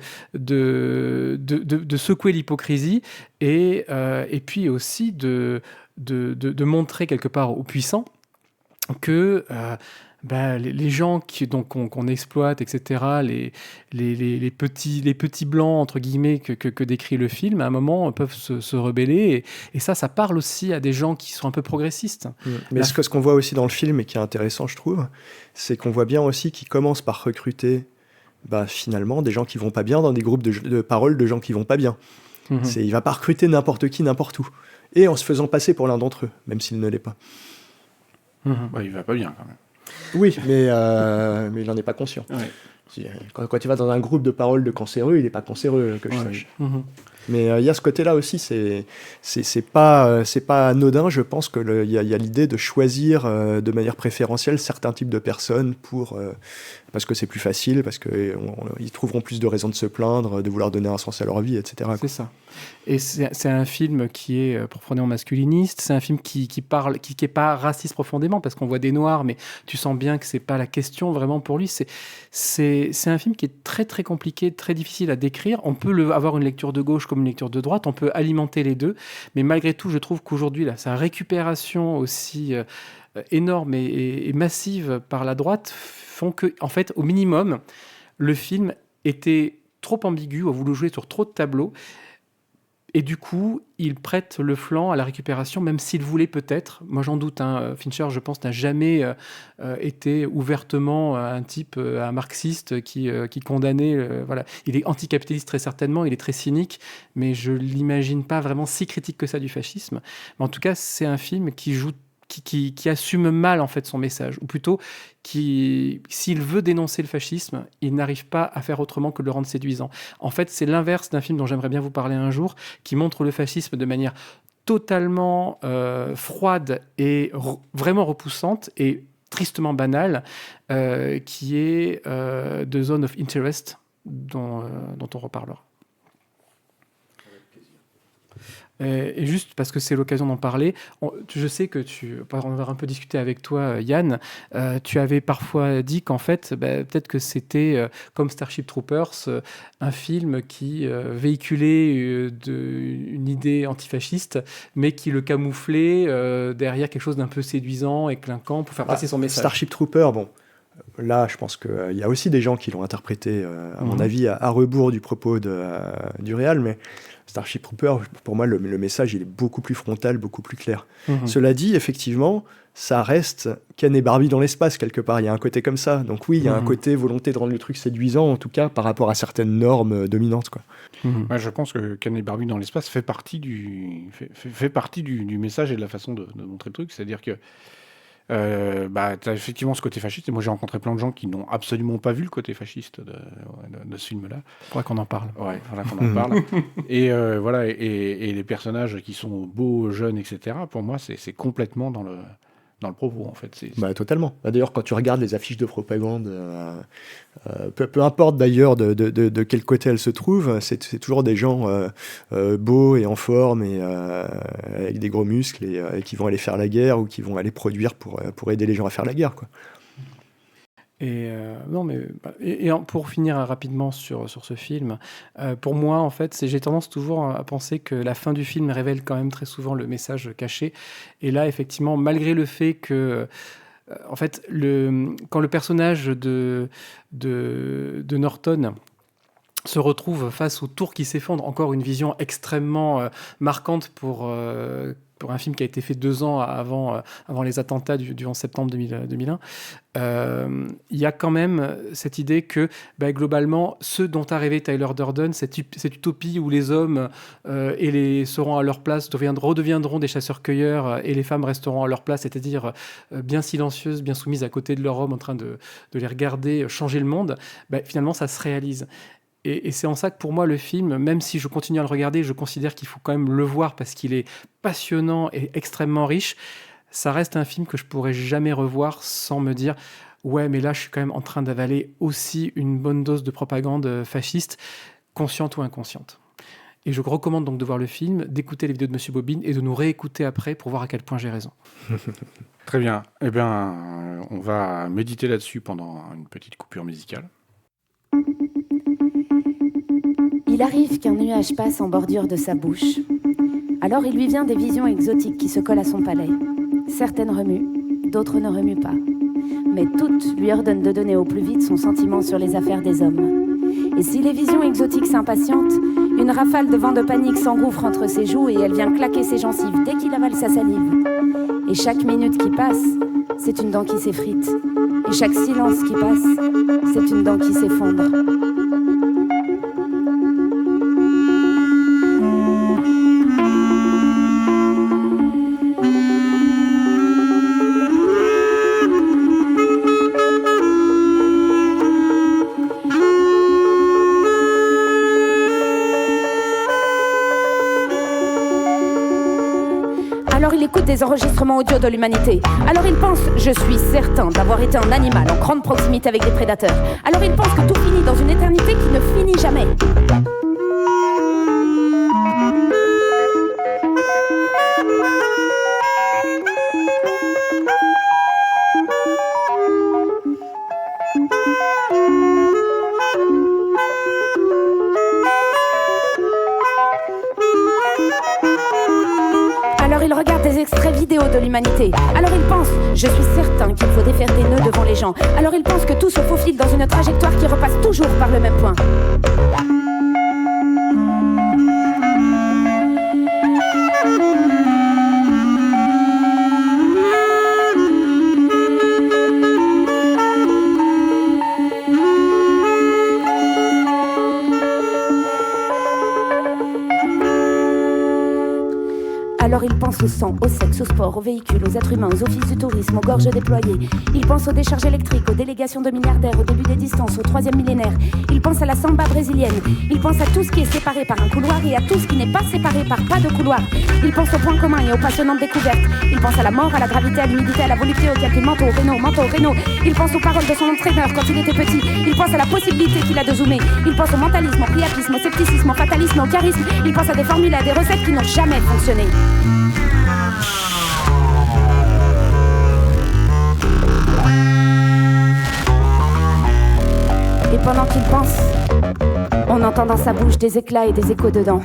secouer l'hypocrisie et puis aussi de montrer quelque part aux puissants que les gens qu'on exploite, etc., les petits blancs, entre guillemets, que décrit le film, à un moment, peuvent se rebeller. Et ça parle aussi à des gens qui sont un peu progressistes. Mais ce qu'on voit aussi dans le film, et qui est intéressant, je trouve, c'est qu'on voit bien aussi qu'ils commencent par recruter finalement des gens qui vont pas bien dans des groupes de parole de gens qui vont pas bien. Il va pas recruter n'importe qui, n'importe où. Et en se faisant passer pour l'un d'entre eux, même s'il ne l'est pas. Il va pas bien, quand même. Oui, mais il n'en est pas conscient. Ouais. Quand tu vas dans un groupe de parole de cancéreux, il n'est pas cancéreux, que je sache. Mais il y a ce côté-là aussi, c'est pas anodin. Je pense qu'il y a l'idée de choisir de manière préférentielle certains types de personnes parce que c'est plus facile, parce qu'ils trouveront plus de raisons de se plaindre, de vouloir donner un sens à leur vie, etc. C'est ça. Et c'est un film qui est profondément masculiniste. C'est un film qui parle, qui est pas raciste profondément, parce qu'on voit des noirs, mais tu sens bien que c'est pas la question vraiment pour lui. C'est un film qui est très très compliqué, très difficile à décrire. On peut avoir une lecture de gauche comme une lecture de droite. On peut alimenter les deux, mais malgré tout, je trouve qu'aujourd'hui là, sa récupération aussi énorme et massive par la droite font que, en fait, au minimum, le film était trop ambigu, a voulu jouer sur trop de tableaux. Et du coup, il prête le flanc à la récupération, même s'il voulait peut-être. Moi, j'en doute. Fincher, je pense, n'a jamais été ouvertement un type, un marxiste qui condamnait. Voilà. Il est anticapitaliste très certainement, il est très cynique, mais je l'imagine pas vraiment si critique que ça du fascisme. Mais en tout cas, c'est un film qui assume mal en fait son message, ou plutôt s'il veut dénoncer le fascisme, il n'arrive pas à faire autrement que de le rendre séduisant. En fait, c'est l'inverse d'un film dont j'aimerais bien vous parler un jour, qui montre le fascisme de manière totalement froide et vraiment repoussante et tristement banale, qui est The Zone of Interest, dont on reparlera. Et juste parce que c'est l'occasion d'en parler, je sais que on va un peu discuter avec toi, Yann. Tu avais parfois dit qu'en fait, peut-être que c'était comme Starship Troopers, un film qui véhiculait une idée antifasciste, mais qui le camouflait derrière quelque chose d'un peu séduisant et clinquant pour faire passer son message. Starship Troopers, bon. Là, je pense qu'il y a aussi des gens qui l'ont interprété, à mon avis, à rebours du propos du réal, mais Starship Troopers, pour moi, le message, il est beaucoup plus frontal, beaucoup plus clair. Cela dit, effectivement, ça reste Ken et Barbie dans l'espace, quelque part. Il y a un côté comme ça. Donc oui, il y a un côté volonté de rendre le truc séduisant, en tout cas, par rapport à certaines normes dominantes, quoi. Ouais, je pense que Ken et Barbie dans l'espace fait partie du message et de la façon de montrer le truc. C'est-à-dire que t'as effectivement ce côté fasciste, et moi j'ai rencontré plein de gens qui n'ont absolument pas vu le côté fasciste de ce film-là. Faudrait qu'on en parle. Ouais, faudrait qu'on en parle. Et voilà, et les personnages qui sont beaux, jeunes, etc., pour moi c'est complètement dans le propos, en fait. Totalement. D'ailleurs, quand tu regardes les affiches de propagande, peu importe d'ailleurs de quel côté elles se trouvent, c'est toujours des gens beaux et en forme et avec des gros muscles et qui vont aller faire la guerre ou qui vont aller produire pour aider les gens à faire la guerre, quoi. Pour finir rapidement sur ce film, pour moi, en fait, j'ai tendance toujours à penser que la fin du film révèle quand même très souvent le message caché. Et là, effectivement, malgré le fait que, en fait, quand le personnage de Norton se retrouve face aux tours qui s'effondrent, encore une vision extrêmement marquante pour un film qui a été fait 2 ans avant les attentats du 11 septembre 2001, il y a quand même cette idée que globalement, ce dont a rêvé Tyler Durden, cette utopie où les hommes seront à leur place, redeviendront des chasseurs-cueilleurs et les femmes resteront à leur place, c'est-à-dire bien silencieuses, bien soumises à côté de leur homme en train de les regarder changer le monde, finalement ça se réalise. Et c'est en ça que pour moi le film, même si je continue à le regarder, je considère qu'il faut quand même le voir parce qu'il est passionnant et extrêmement riche. Ça reste un film que je pourrais jamais revoir sans me dire ouais, mais là je suis quand même en train d'avaler aussi une bonne dose de propagande fasciste, consciente ou inconsciente. Et je recommande donc de voir le film, d'écouter les vidéos de Monsieur Bobine et de nous réécouter après pour voir à quel point j'ai raison. Très bien. Eh bien, on va méditer là-dessus pendant une petite coupure musicale. Il arrive qu'un nuage passe en bordure de sa bouche. Alors il lui vient des visions exotiques qui se collent à son palais. Certaines remuent, d'autres ne remuent pas. Mais toutes lui ordonnent de donner au plus vite son sentiment sur les affaires des hommes. Et si les visions exotiques s'impatientent, une rafale de vent de panique s'engouffre entre ses joues et elle vient claquer ses gencives dès qu'il avale sa salive. Et chaque minute qui passe, c'est une dent qui s'effrite. Et chaque silence qui passe, c'est une dent qui s'effondre. Alors il écoute des enregistrements audio de l'humanité. Alors il pense, je suis certain d'avoir été un animal en grande proximité avec des prédateurs. Alors il pense que tout finit dans une éternité qui ne finit jamais. Il regarde des extraits vidéo de l'humanité. Alors il pense, je suis certain qu'il faut défaire des nœuds devant les gens. Alors il pense que tout se faufile dans une trajectoire qui repasse toujours par le même point. Alors il pense au sang, au sexe, au sport, aux véhicules, aux êtres humains, aux offices du tourisme, aux gorges déployées. Il pense aux décharges électriques, aux délégations de milliardaires, au début des distances, au 3e millénaire. Il pense à la samba brésilienne. Il pense à tout ce qui est séparé par un couloir et à tout ce qui n'est pas séparé par pas de couloir. Il pense aux points communs et aux passionnantes découvertes. Il pense à la mort, à la gravité, à l'humidité, à la volupté, au calcul mentaux, au rénaux. Il pense aux paroles de son entraîneur quand il était petit. Il pense à la possibilité qu'il a de zoomer. Il pense au mentalisme, au priapisme, au scepticisme, au fatalisme, au charisme. Il pense à des formules, à des recettes qui n'ont jamais fonctionné. Et pendant qu'il pense, on entend dans sa bouche des éclats et des échos dedans.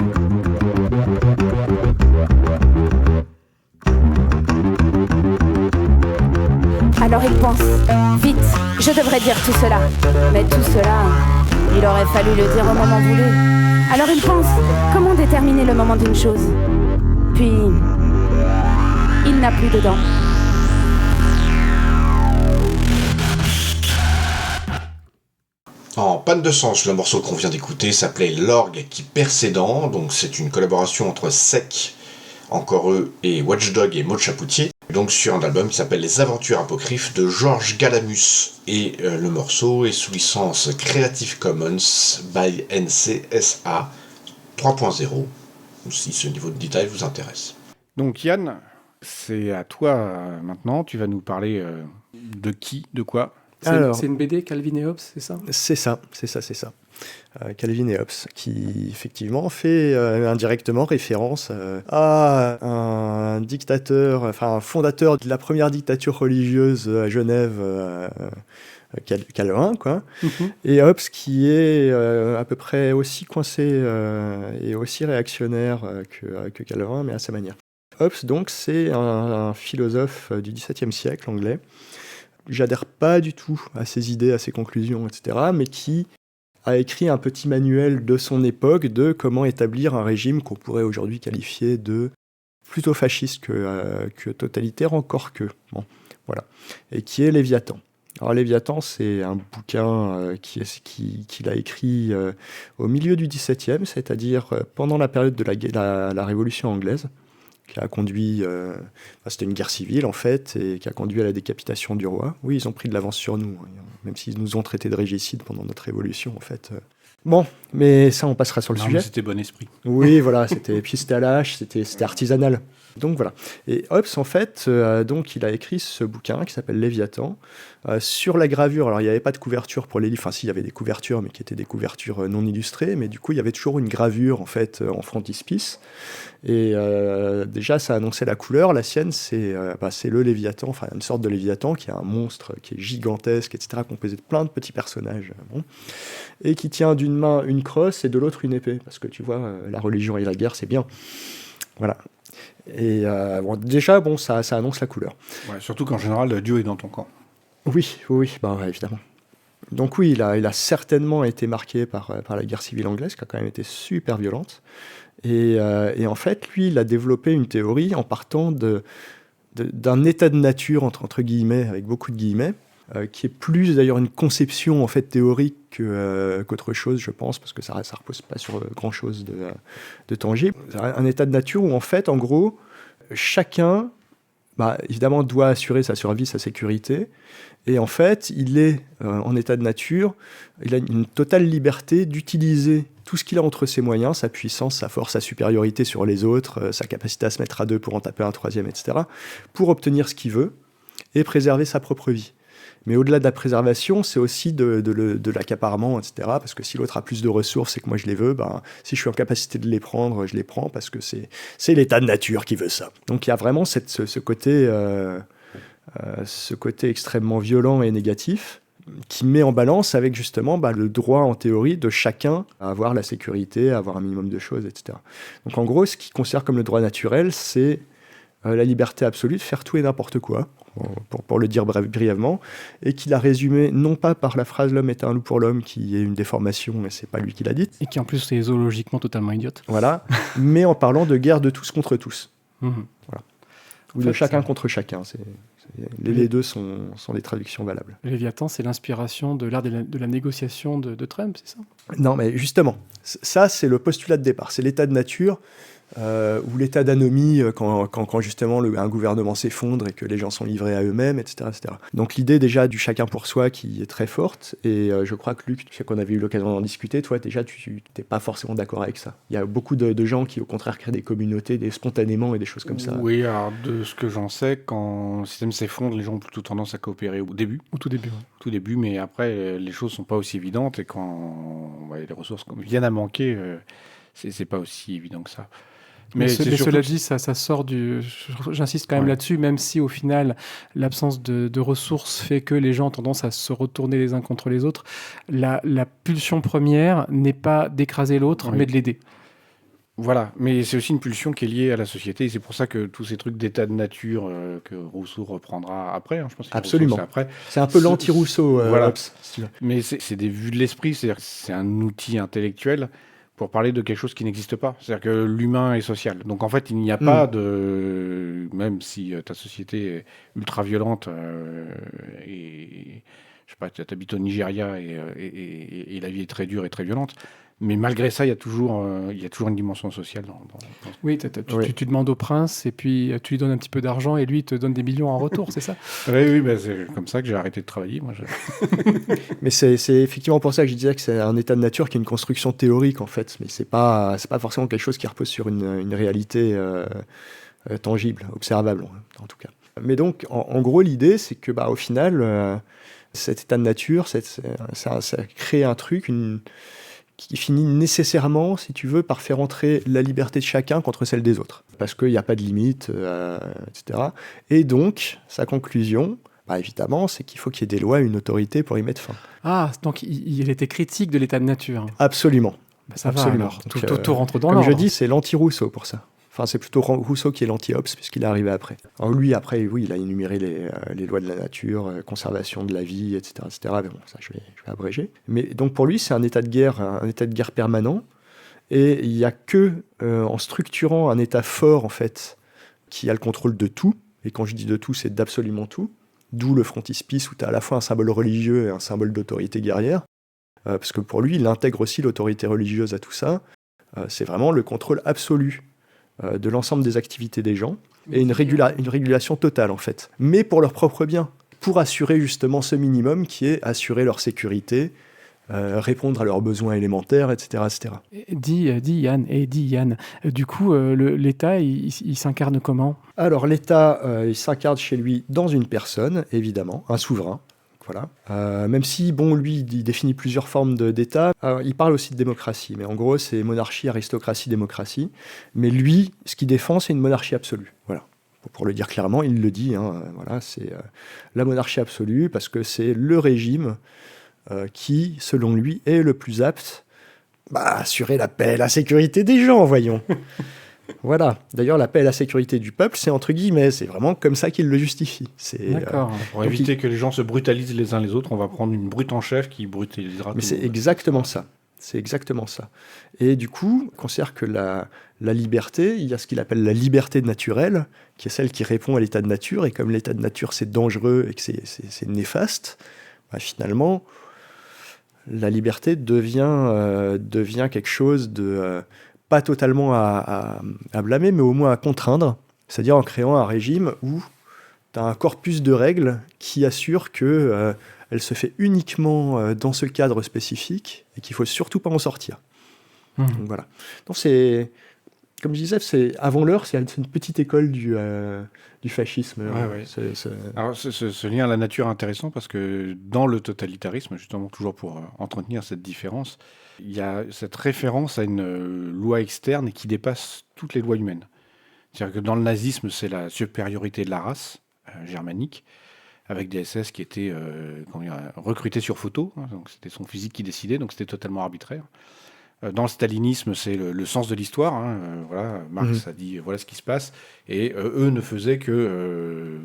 Alors il pense, vite, je devrais dire tout cela. Mais tout cela, il aurait fallu le dire au moment voulu. Alors il pense, comment déterminer le moment d'une chose? Puis, il n'a plus de dents. En panne de sens, le morceau qu'on vient d'écouter s'appelait L'orgue qui perd ses dents, donc c'est une collaboration entre Sec, encore eux, et Watchdog et Maud Chapoutier, donc sur un album qui s'appelle Les Aventures Apocryphes de Georges Galamus, et le morceau est sous licence Creative Commons by NCSA 3.0, si ce niveau de détail vous intéresse. Donc Yann, c'est à toi maintenant, tu vas nous parler de qui, de quoi? C'est une BD Calvin et Hobbes, c'est ça? C'est ça. Calvin et Hobbes, qui effectivement fait indirectement référence à un dictateur, enfin un fondateur de la première dictature religieuse à Genève, Calvin, quoi. Mm-hmm. Et Hobbes qui est à peu près aussi coincé et aussi réactionnaire que Calvin, mais à sa manière. Hobbes, donc, c'est un philosophe du XVIIe siècle anglais. J'adhère pas du tout à ses idées, à ses conclusions, etc., mais qui a écrit un petit manuel de son époque de comment établir un régime qu'on pourrait aujourd'hui qualifier de plutôt fasciste que totalitaire, encore que. Bon, voilà. Et qui est Léviathan. Alors Léviathan, c'est un bouquin qu'il a écrit au milieu du XVIIe, c'est-à-dire pendant la période de la Révolution anglaise, qui a conduit... c'était une guerre civile, en fait, et qui a conduit à la décapitation du roi. Oui, ils ont pris de l'avance sur nous, hein, même s'ils nous ont traités de régicides pendant notre Révolution, en fait. Bon, mais ça, on passera sur le sujet. C'était bon esprit. Oui, voilà, puis c'était à la hache, c'était artisanal. Donc voilà. Et Hobbes, en fait, donc, il a écrit ce bouquin qui s'appelle Léviathan. Sur la gravure, alors il n'y avait pas de couverture pour les livres, enfin si, il y avait des couvertures, mais qui étaient des couvertures non illustrées, mais du coup, il y avait toujours une gravure, en fait, en frontispice. Et déjà, ça annonçait la couleur. La sienne, c'est le Léviathan, enfin une sorte de Léviathan qui est un monstre qui est gigantesque, etc., composé de plein de petits personnages, et qui tient d'une main une crosse et de l'autre une épée. Parce que tu vois, la religion et la guerre, c'est bien. Voilà. Et déjà, ça annonce la couleur. Ouais, surtout qu'en général, Dieu est dans ton camp. Oui, évidemment. Donc oui, il a certainement été marqué par la guerre civile anglaise, qui a quand même été super violente. Et en fait, lui, il a développé une théorie en partant d'un état de nature, entre guillemets, avec beaucoup de guillemets, qui est plus d'ailleurs une conception en fait théorique qu'autre chose, je pense, parce que ça repose pas sur grand-chose de tangible. Un état de nature où en fait, en gros, chacun, évidemment, doit assurer sa survie, sa sécurité, et en fait, il est en état de nature, il a une totale liberté d'utiliser tout ce qu'il a entre ses moyens, sa puissance, sa force, sa supériorité sur les autres, sa capacité à se mettre à deux pour en taper un troisième, etc., pour obtenir ce qu'il veut et préserver sa propre vie. Mais au-delà de la préservation, c'est aussi de l'accaparement, etc. Parce que si l'autre a plus de ressources et que moi je les veux, si je suis en capacité de les prendre, je les prends parce que c'est l'état de nature qui veut ça. Donc il y a vraiment ce côté extrêmement violent et négatif qui met en balance avec justement le droit en théorie de chacun à avoir la sécurité, à avoir un minimum de choses, etc. Donc en gros, ce qu'il considère comme le droit naturel, c'est la liberté absolue de faire tout et n'importe quoi, pour le dire brièvement, et qu'il a résumé non pas par la phrase « l'homme est un loup pour l'homme », qui est une déformation, et c'est pas lui qui l'a dite. Et qui en plus est zoologiquement totalement idiote. Voilà, mais en parlant de guerre de tous contre tous. Mmh. Voilà. Ou de chacun contre chacun. Les deux sont des traductions valables. Léviathan, c'est l'inspiration de l'art de la négociation de Trump, c'est ça ? Non, mais justement, ça c'est le postulat de départ, c'est l'état de nature. Ou l'état d'anomie quand justement un gouvernement s'effondre et que les gens sont livrés à eux-mêmes, etc., etc. Donc l'idée déjà du chacun pour soi qui est très forte, et je crois que Luc, tu sais qu'on avait eu l'occasion d'en discuter, toi déjà tu n'es pas forcément d'accord avec ça. Il y a beaucoup de gens qui au contraire créent des communautés spontanément et des choses comme ça. Oui, alors de ce que j'en sais, quand le système s'effondre, les gens ont plutôt tendance à coopérer au début. Au tout début, ouais. Tout début, mais après les choses sont pas aussi évidentes et quand les ressources viennent à manquer, c'est pas aussi évident que ça. Mais cela dit, ça sort du... J'insiste quand même là-dessus, même si au final, l'absence de ressources fait que les gens ont tendance à se retourner les uns contre les autres. La pulsion première n'est pas d'écraser l'autre, mais de l'aider. Voilà, mais c'est aussi une pulsion qui est liée à la société, et c'est pour ça que tous ces trucs d'état de nature que Rousseau reprendra après, je pense que absolument. Rousseau, c'est après. C'est un peu l'anti-Rousseau, voilà. Hobbes. Mais c'est des vues de l'esprit, c'est-à-dire que c'est un outil intellectuel pour parler de quelque chose qui n'existe pas. C'est-à-dire que l'humain est social. Donc en fait, il n'y a pas de... Même si ta société est ultra violente et... Je sais pas, tu habites au Nigeria et la vie est très dure et très violente. Mais malgré ça, il y a toujours une dimension sociale. Oui, tu demandes au prince et puis tu lui donnes un petit peu d'argent et lui, il te donne des millions en retour, c'est ça ? Oui, c'est comme ça que j'ai arrêté de travailler. Moi, Mais c'est effectivement pour ça que je disais que c'est un état de nature qui est une construction théorique, en fait. Mais c'est pas forcément quelque chose qui repose sur une réalité tangible, observable, en tout cas. Mais donc, en gros, l'idée, c'est que au final, cet état de nature, ça crée un truc, qui finit nécessairement, si tu veux, par faire entrer la liberté de chacun contre celle des autres. Parce qu'il n'y a pas de limite, etc. Et donc, sa conclusion, évidemment, c'est qu'il faut qu'il y ait des lois et une autorité pour y mettre fin. Ah, donc il était critique de l'état de nature. Absolument. Ça absolument. Va, alors. Tout rentre dans l'ordre. Comme je dis, c'est l'anti-Rousseau pour ça. Enfin, c'est plutôt Rousseau qui est l'anti-Hobbes, puisqu'il est arrivé après. Alors lui, après, oui, il a énuméré les lois de la nature, conservation de la vie, etc. Mais bon, ça, je vais abréger. Mais donc, pour lui, c'est un état de guerre permanent. Et il n'y a que en structurant un état fort, en fait, qui a le contrôle de tout. Et quand je dis de tout, c'est d'absolument tout. D'où le frontispice où tu as à la fois un symbole religieux et un symbole d'autorité guerrière. Parce que pour lui, il intègre aussi l'autorité religieuse à tout ça. C'est vraiment le contrôle absolu de l'ensemble des activités des gens et une régulation totale, en fait. Mais pour leur propre bien, pour assurer justement ce minimum qui est assurer leur sécurité, répondre à leurs besoins élémentaires, etc. etc. Dis Yann, du coup, l'État, il s'incarne comment ? Alors l'État, il s'incarne chez lui dans une personne, évidemment, un souverain. Voilà. Même si, bon, lui, il définit plusieurs formes d'État. Il parle aussi de démocratie, mais en gros, c'est monarchie, aristocratie, démocratie. Mais lui, ce qu'il défend, c'est une monarchie absolue. Voilà. Pour le dire clairement, il le dit. Voilà, c'est la monarchie absolue, parce que c'est le régime qui, selon lui, est le plus apte à assurer la paix et la sécurité des gens, voyons. Voilà. D'ailleurs, la paix et la sécurité du peuple, c'est entre guillemets. C'est vraiment comme ça qu'il le justifie. D'accord. Pour éviter que les gens se brutalisent les uns les autres, on va prendre une brute en chef qui brutalisera tout. Mais c'est exactement ça. C'est exactement ça. Et du coup, on considère que la liberté, il y a ce qu'il appelle la liberté naturelle, qui est celle qui répond à l'état de nature. Et comme l'état de nature, c'est dangereux et que c'est néfaste, finalement, la liberté devient quelque chose de... pas totalement à blâmer, mais au moins à contraindre, c'est-à-dire en créant un régime où tu as un corpus de règles qui assure que elle se fait uniquement dans ce cadre spécifique et qu'il ne faut surtout pas en sortir. Donc voilà. Donc c'est, comme je disais, avant l'heure, c'est une petite école du fascisme. Ouais. Alors ce lien à la nature est intéressant parce que dans le totalitarisme, justement, toujours pour entretenir cette différence, il y a cette référence à une loi externe qui dépasse toutes les lois humaines. C'est-à-dire que dans le nazisme, c'est la supériorité de la race germanique, avec des SS qui étaient recrutés sur photo, donc c'était son physique qui décidait, donc c'était totalement arbitraire. Dans le stalinisme, c'est le sens de l'histoire. Voilà, Marx a dit voilà ce qui se passe, et eux ne faisaient que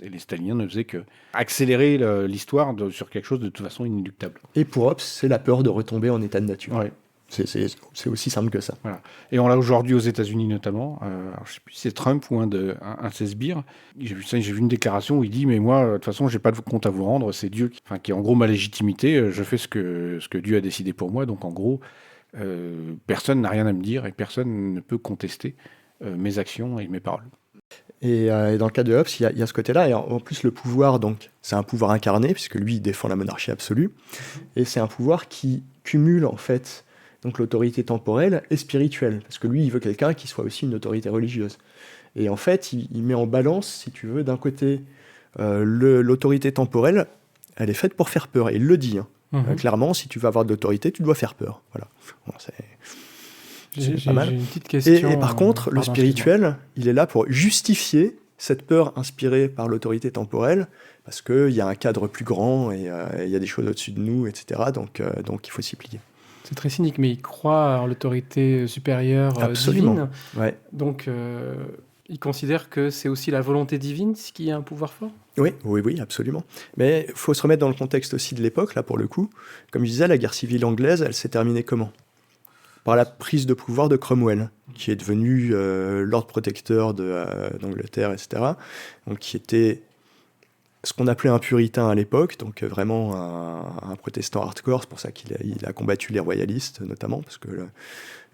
les staliniens ne faisaient que accélérer l'histoire sur quelque chose de toute façon inéluctable. Et pour Hobbes, c'est la peur de retomber en état de nature. Ouais. C'est aussi simple que ça. Voilà. Et on l'a aujourd'hui aux États-Unis notamment. Alors je ne sais plus si c'est Trump ou un de ses sbires. J'ai vu une déclaration où il dit mais moi de toute façon j'ai pas de compte à vous rendre. C'est Dieu qui est en gros ma légitimité. Je fais ce que Dieu a décidé pour moi. Donc en gros personne n'a rien à me dire et personne ne peut contester mes actions et mes paroles. Et dans le cas de Hobbes, il y a ce côté-là. Et en plus, le pouvoir, donc, c'est un pouvoir incarné, puisque lui, il défend la monarchie absolue. Et c'est un pouvoir qui cumule, en fait, donc l'autorité temporelle et spirituelle. Parce que lui, il veut quelqu'un qui soit aussi une autorité religieuse. Et en fait, il met en balance, si tu veux, d'un côté, l'autorité temporelle, elle est faite pour faire peur. Et il le dit. Clairement, si tu veux avoir de l'autorité, tu dois faire peur. Voilà. Bon, J'ai pas mal. une petite question. Et par contre, le spirituel, il est là pour justifier cette peur inspirée par l'autorité temporelle, parce qu'il y a un cadre plus grand et il y a des choses au-dessus de nous, etc. Donc il faut s'y plier. C'est très cynique, mais il croit en l'autorité supérieure Absolument. divine. Ouais. Donc, il considère que c'est aussi la volonté divine ce qui a un pouvoir fort. Oui, absolument. Mais il faut se remettre dans le contexte aussi de l'époque, là, pour le coup. Comme je disais, la guerre civile anglaise, elle s'est terminée comment ? Par la prise de pouvoir de Cromwell, qui est devenu Lord Protecteur d'Angleterre, etc. Donc, qui était ce qu'on appelait un puritain à l'époque, donc vraiment un protestant hardcore. C'est pour ça qu'il a combattu les royalistes, notamment, parce que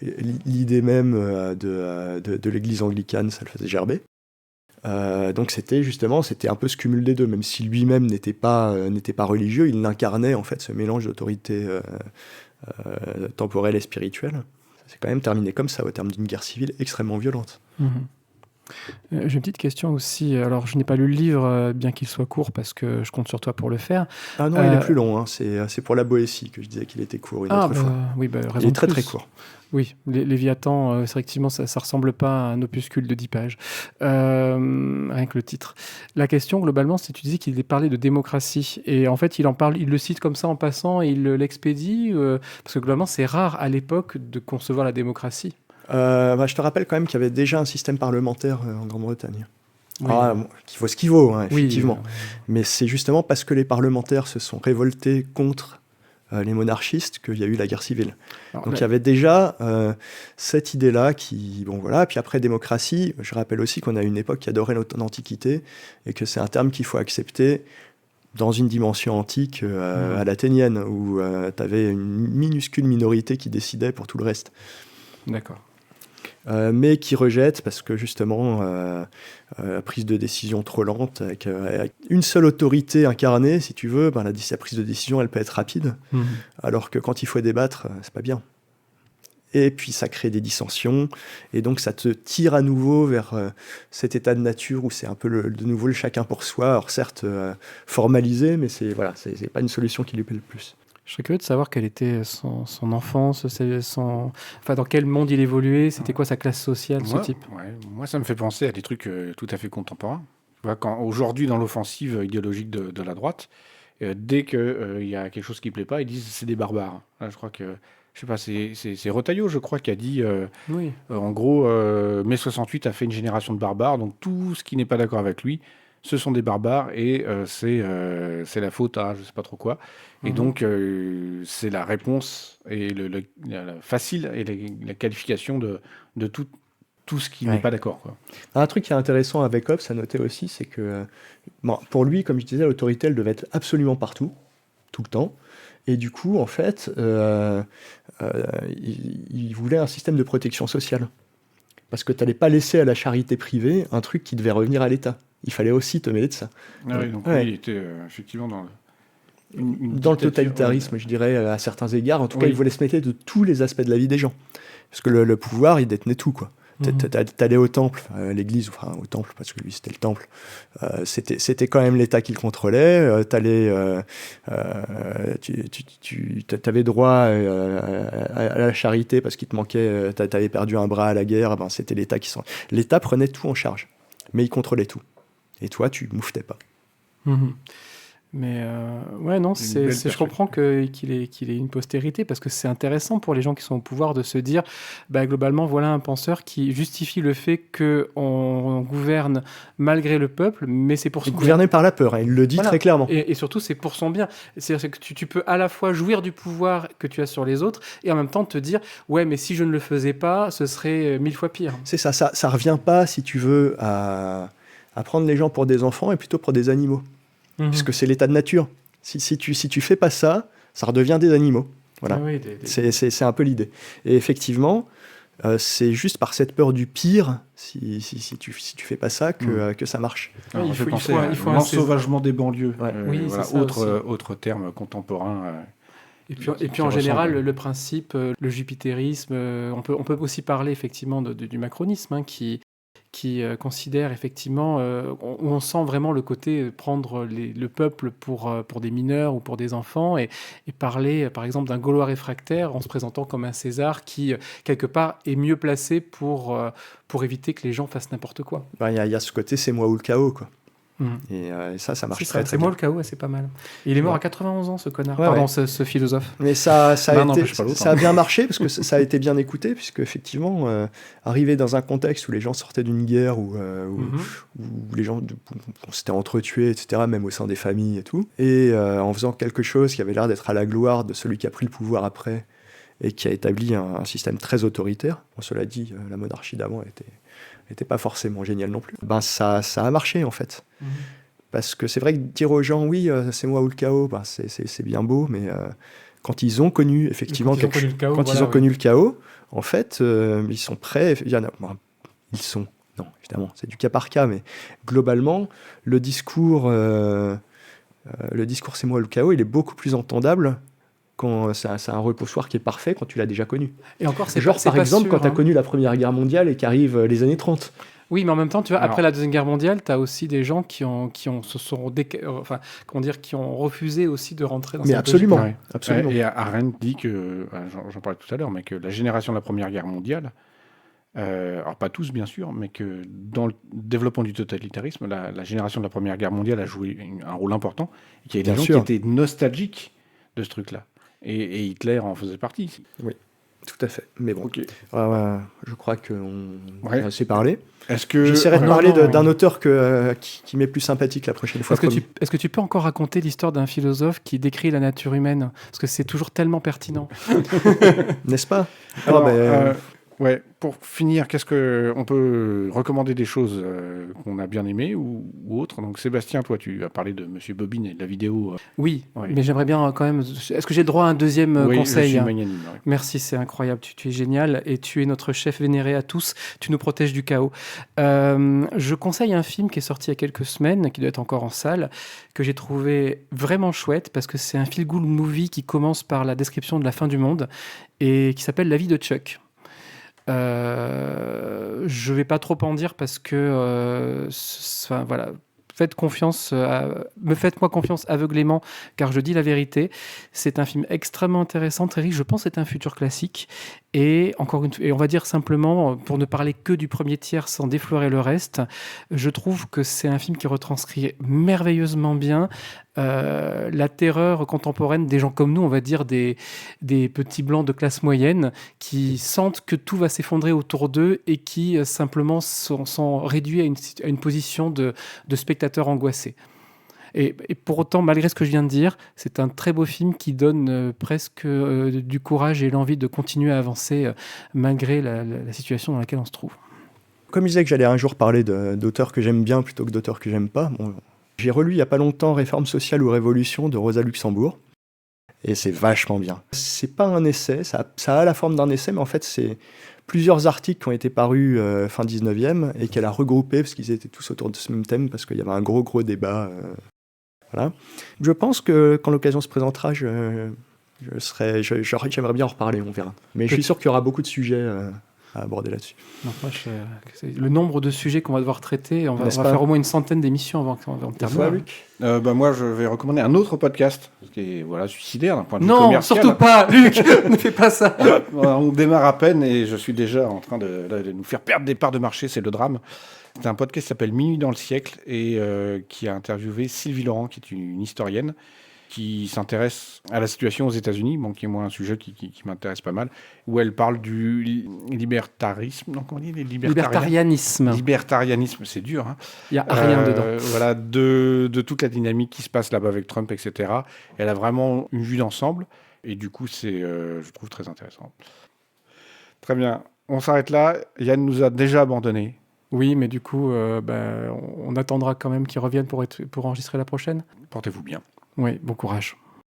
l'idée même de l'église anglicane, ça le faisait gerber. Donc c'était un peu ce cumul des deux, même si lui-même n'était pas religieux, il incarnait en fait ce mélange d'autorité temporelle et spirituelle. Ça s'est quand même terminé comme ça, au terme d'une guerre civile extrêmement violente. J'ai une petite question aussi. Alors, je n'ai pas lu le livre, bien qu'il soit court, parce que je compte sur toi pour le faire. Ah non, il est plus long. C'est pour la Boétie que je disais qu'il était court une autre fois. Oui, raison il est très plus. très court. Oui, Léviathan, effectivement, ça ne ressemble pas à un opuscule de 10 pages. Rien que le titre. La question, globalement, c'est tu disais qu'il parlait de démocratie. Et en fait, il le cite comme ça en passant et il l'expédie. Parce que globalement, c'est rare à l'époque de concevoir la démocratie. Je te rappelle quand même qu'il y avait déjà un système parlementaire en Grande-Bretagne. Oui. Qui vaut ce qu'il vaut, effectivement. Oui. Mais c'est justement parce que les parlementaires se sont révoltés contre les monarchistes qu'il y a eu la guerre civile. Alors, Donc là- il y avait déjà cette idée-là qui, bon voilà, puis après démocratie, je rappelle aussi qu'on a une époque qui adorait l'Antiquité et que c'est un terme qu'il faut accepter dans une dimension antique à l'athénienne, où tu avais une minuscule minorité qui décidait pour tout le reste. D'accord. Mais qui rejette parce que justement, la prise de décision trop lente, avec une seule autorité incarnée, si tu veux, ben, la prise de décision, elle peut être rapide, alors que quand il faut débattre, c'est pas bien. Et puis ça crée des dissensions, et donc ça te tire à nouveau vers cet état de nature où c'est un peu de nouveau le chacun pour soi, alors certes formalisé, mais c'est pas une solution qui lui plaît le plus. Je serais curieux de savoir quelle était son enfance, enfin, dans quel monde il évoluait, c'était quoi sa classe sociale, ce type. Moi, ça me fait penser à des trucs tout à fait contemporains. Tu vois, aujourd'hui, dans l'offensive idéologique de la droite, dès qu'il y a quelque chose qui ne plaît pas, ils disent c'est des barbares. Là, je crois que, je sais pas, c'est Retailleau, je crois, qui a dit, Oui. en gros, mai 68 a fait une génération de barbares, donc tout ce qui n'est pas d'accord avec lui, ce sont des barbares et c'est la faute à je sais pas trop quoi. Et donc, c'est la réponse et la facile et la qualification de tout ce qui n'est pas d'accord, quoi. Un truc qui est intéressant avec Hobbes à noter aussi, c'est que bon, pour lui, comme je disais, l'autorité, elle devait être absolument partout, tout le temps. Et du coup, en fait, il voulait un système de protection sociale. Parce que tu n'allais pas laisser à la charité privée un truc qui devait revenir à l'État. Il fallait aussi te mêler de ça. Ah oui, donc Ouais. lui, il était effectivement dans Dans le dictature, totalitarisme, je dirais, à certains égards. En tout cas, Oui. il voulait se mêler de tous les aspects de la vie des gens. Parce que le pouvoir, il détenait tout, quoi. T'allais au temple, à l'église, enfin au temple, parce que lui c'était le temple, c'était quand même l'État qui le contrôlait, t'avais droit à la charité parce qu'il te manquait, t'avais perdu un bras à la guerre, ben c'était l'État L'État prenait tout en charge, mais il contrôlait tout. Et toi, tu mouftais pas. Mais ouais, non, je comprends qu'il ait une postérité, parce que c'est intéressant pour les gens qui sont au pouvoir de se dire, bah, globalement, voilà un penseur qui justifie le fait qu'on gouverne malgré le peuple, mais c'est pour son bien. Gouverné par la peur, hein, il le dit Voilà. très clairement. Et surtout, c'est pour son bien. C'est-à-dire que tu peux à la fois jouir du pouvoir que tu as sur les autres, et en même temps te dire, ouais, mais si je ne le faisais pas, ce serait 1000 fois pire. C'est ça revient pas, si tu veux, à prendre les gens pour des enfants et plutôt pour des animaux. Puisque c'est l'état de nature. Si tu fais pas ça, ça redevient des animaux. Voilà. Ah oui, C'est un peu l'idée. Et effectivement, c'est juste par cette peur du pire, si tu fais pas ça, que ça marche. Alors, il je faut pensais un à l'ensauvagement des banlieues. Ouais. Oui, Voilà, c'est ça autre terme contemporain. Et puis qui en ressemble. général, le principe, le jupitérisme, on peut aussi parler effectivement du macronisme, hein, qui considère effectivement, où on sent vraiment le côté prendre le peuple pour des mineurs ou pour des enfants, et parler par exemple d'un Gaulois réfractaire en se présentant comme un César qui, quelque part, est mieux placé pour éviter que les gens fassent n'importe quoi. Il y a ce côté c'est moi ou le chaos, quoi. Et ça marche très C'est bien. moi le chaos, c'est pas mal. Et il est mort à 91 ans, ce connard. Ouais, Pardon, ouais. ce philosophe. Mais ça L'un a n'empêche pas l'autre, ça a bien marché parce que ça a été bien écouté, puisque effectivement, arrivé dans un contexte où les gens sortaient d'une guerre, où les gens s'étaient entretués, etc., même au sein des familles et tout, et en faisant quelque chose qui avait l'air d'être à la gloire de celui qui a pris le pouvoir après et qui a établi un système très autoritaire. Bon, cela dit, la monarchie d'avant était pas forcément géniale non plus. Ben ça a marché en fait. Parce que c'est vrai que dire aux gens, oui, c'est moi ou le chaos, ben c'est bien beau, mais quand ils ont connu effectivement ils ont connu le chaos, en fait, ils sont prêts. Non, évidemment, c'est du cas par cas, mais globalement, le discours c'est moi ou le chaos, il est beaucoup plus entendable quand c'est un repoussoir qui est parfait quand tu l'as déjà connu. Et encore, c'est Genre, pas, c'est par pas exemple, sûr, quand tu as hein. connu la Première Guerre mondiale et qu'arrivent les années 30. Oui, mais en même temps, tu vois, Alors- après la Deuxième Guerre mondiale, tu as aussi des gens qui ont refusé aussi de rentrer dans Mais cette absolument, logique. Ouais. absolument. Et Arendt dit que, j'en parlais tout à l'heure, mais que la génération de la Première Guerre mondiale, alors pas tous bien sûr, mais que dans le développement du totalitarisme, la génération de la Première Guerre mondiale a joué un rôle important, et qu'il y avait des Bien gens sûr. qui étaient nostalgiques de ce truc-là. Et Hitler en faisait partie. Tout à fait. Mais bon, Ok. je crois qu'on Ouais. a assez parlé. Est-ce que J'essaierai de non, parler non. d'un auteur qui m'est plus sympathique la prochaine fois. Est-ce que tu peux encore raconter l'histoire d'un philosophe qui décrit la nature humaine? Parce que c'est toujours tellement pertinent. N'est-ce pas? Alors, Ben, ouais, pour finir, qu'est-ce que on peut recommander des choses qu'on a bien aimées ou autres? Donc Sébastien, toi, tu as parlé de Monsieur Bobine et de la vidéo. Oui, Ouais. mais j'aimerais bien quand même... Est-ce que j'ai le droit à un deuxième Oui, conseil? je suis hein magnanime. Ouais. Merci, c'est incroyable. Tu es génial et tu es notre chef vénéré à tous. Tu nous protèges du chaos. Je conseille un film qui est sorti il y a quelques semaines, qui doit être encore en salle, que j'ai trouvé vraiment chouette parce que c'est un feel-good movie qui commence par la description de la fin du monde et qui s'appelle La vie de Chuck. Je vais pas trop en dire parce que enfin, voilà. Faites-moi confiance aveuglément, car je dis la vérité. C'est un film extrêmement intéressant, très riche. Je pense que c'est un futur classique. Et on va dire simplement, pour ne parler que du premier tiers sans déflorer le reste, je trouve que c'est un film qui retranscrit merveilleusement bien la terreur contemporaine des gens comme nous, on va dire des petits blancs de classe moyenne qui sentent que tout va s'effondrer autour d'eux et qui simplement sont réduits à une position de spectateurs angoissés. Et pour autant, malgré ce que je viens de dire, c'est un très beau film qui donne presque du courage et l'envie de continuer à avancer malgré la situation dans laquelle on se trouve. Comme je disais que j'allais un jour parler d'auteurs que j'aime bien plutôt que d'auteurs que j'aime pas, j'ai relu il n'y a pas longtemps Réforme sociale ou révolution de Rosa Luxembourg. Et c'est vachement bien. C'est pas un essai, ça a la forme d'un essai, mais en fait, c'est plusieurs articles qui ont été parus fin 19e et qu'elle a regroupés parce qu'ils étaient tous autour de ce même thème, parce qu'il y avait un gros débat. Voilà. Je pense que quand l'occasion se présentera, j'aimerais bien en reparler, on verra. Mais je suis sûr qu'il y aura beaucoup de sujets à aborder là-dessus. Non, le nombre de sujets qu'on va devoir traiter, on va faire au moins une centaine d'émissions avant de terminer. Luc Moi, je vais recommander un autre podcast qui est suicidaire d'un point de vue Non, commercial. surtout pas, Luc, ne fais pas ça. On démarre à peine et je suis déjà en train de nous faire perdre des parts de marché, c'est le drame. C'est un podcast qui s'appelle Minuit dans le siècle et qui a interviewé Sylvie Laurent, qui est une historienne qui s'intéresse à la situation aux États-Unis, bon, qui est moi un sujet qui m'intéresse pas mal, où elle parle du libertarisme, donc on dit les Libertarianisme. Libertarianisme, c'est dur. Hein. Il n'y a rien dedans. Voilà, de toute la dynamique qui se passe là-bas avec Trump, etc. Elle a vraiment une vue d'ensemble, et du coup, c'est, je trouve, très intéressant. Très bien, on s'arrête là. Yann nous a déjà abandonnés. Oui, mais du coup, on attendra quand même qu'il revienne pour enregistrer la prochaine. Portez-vous bien. Oui, bon courage.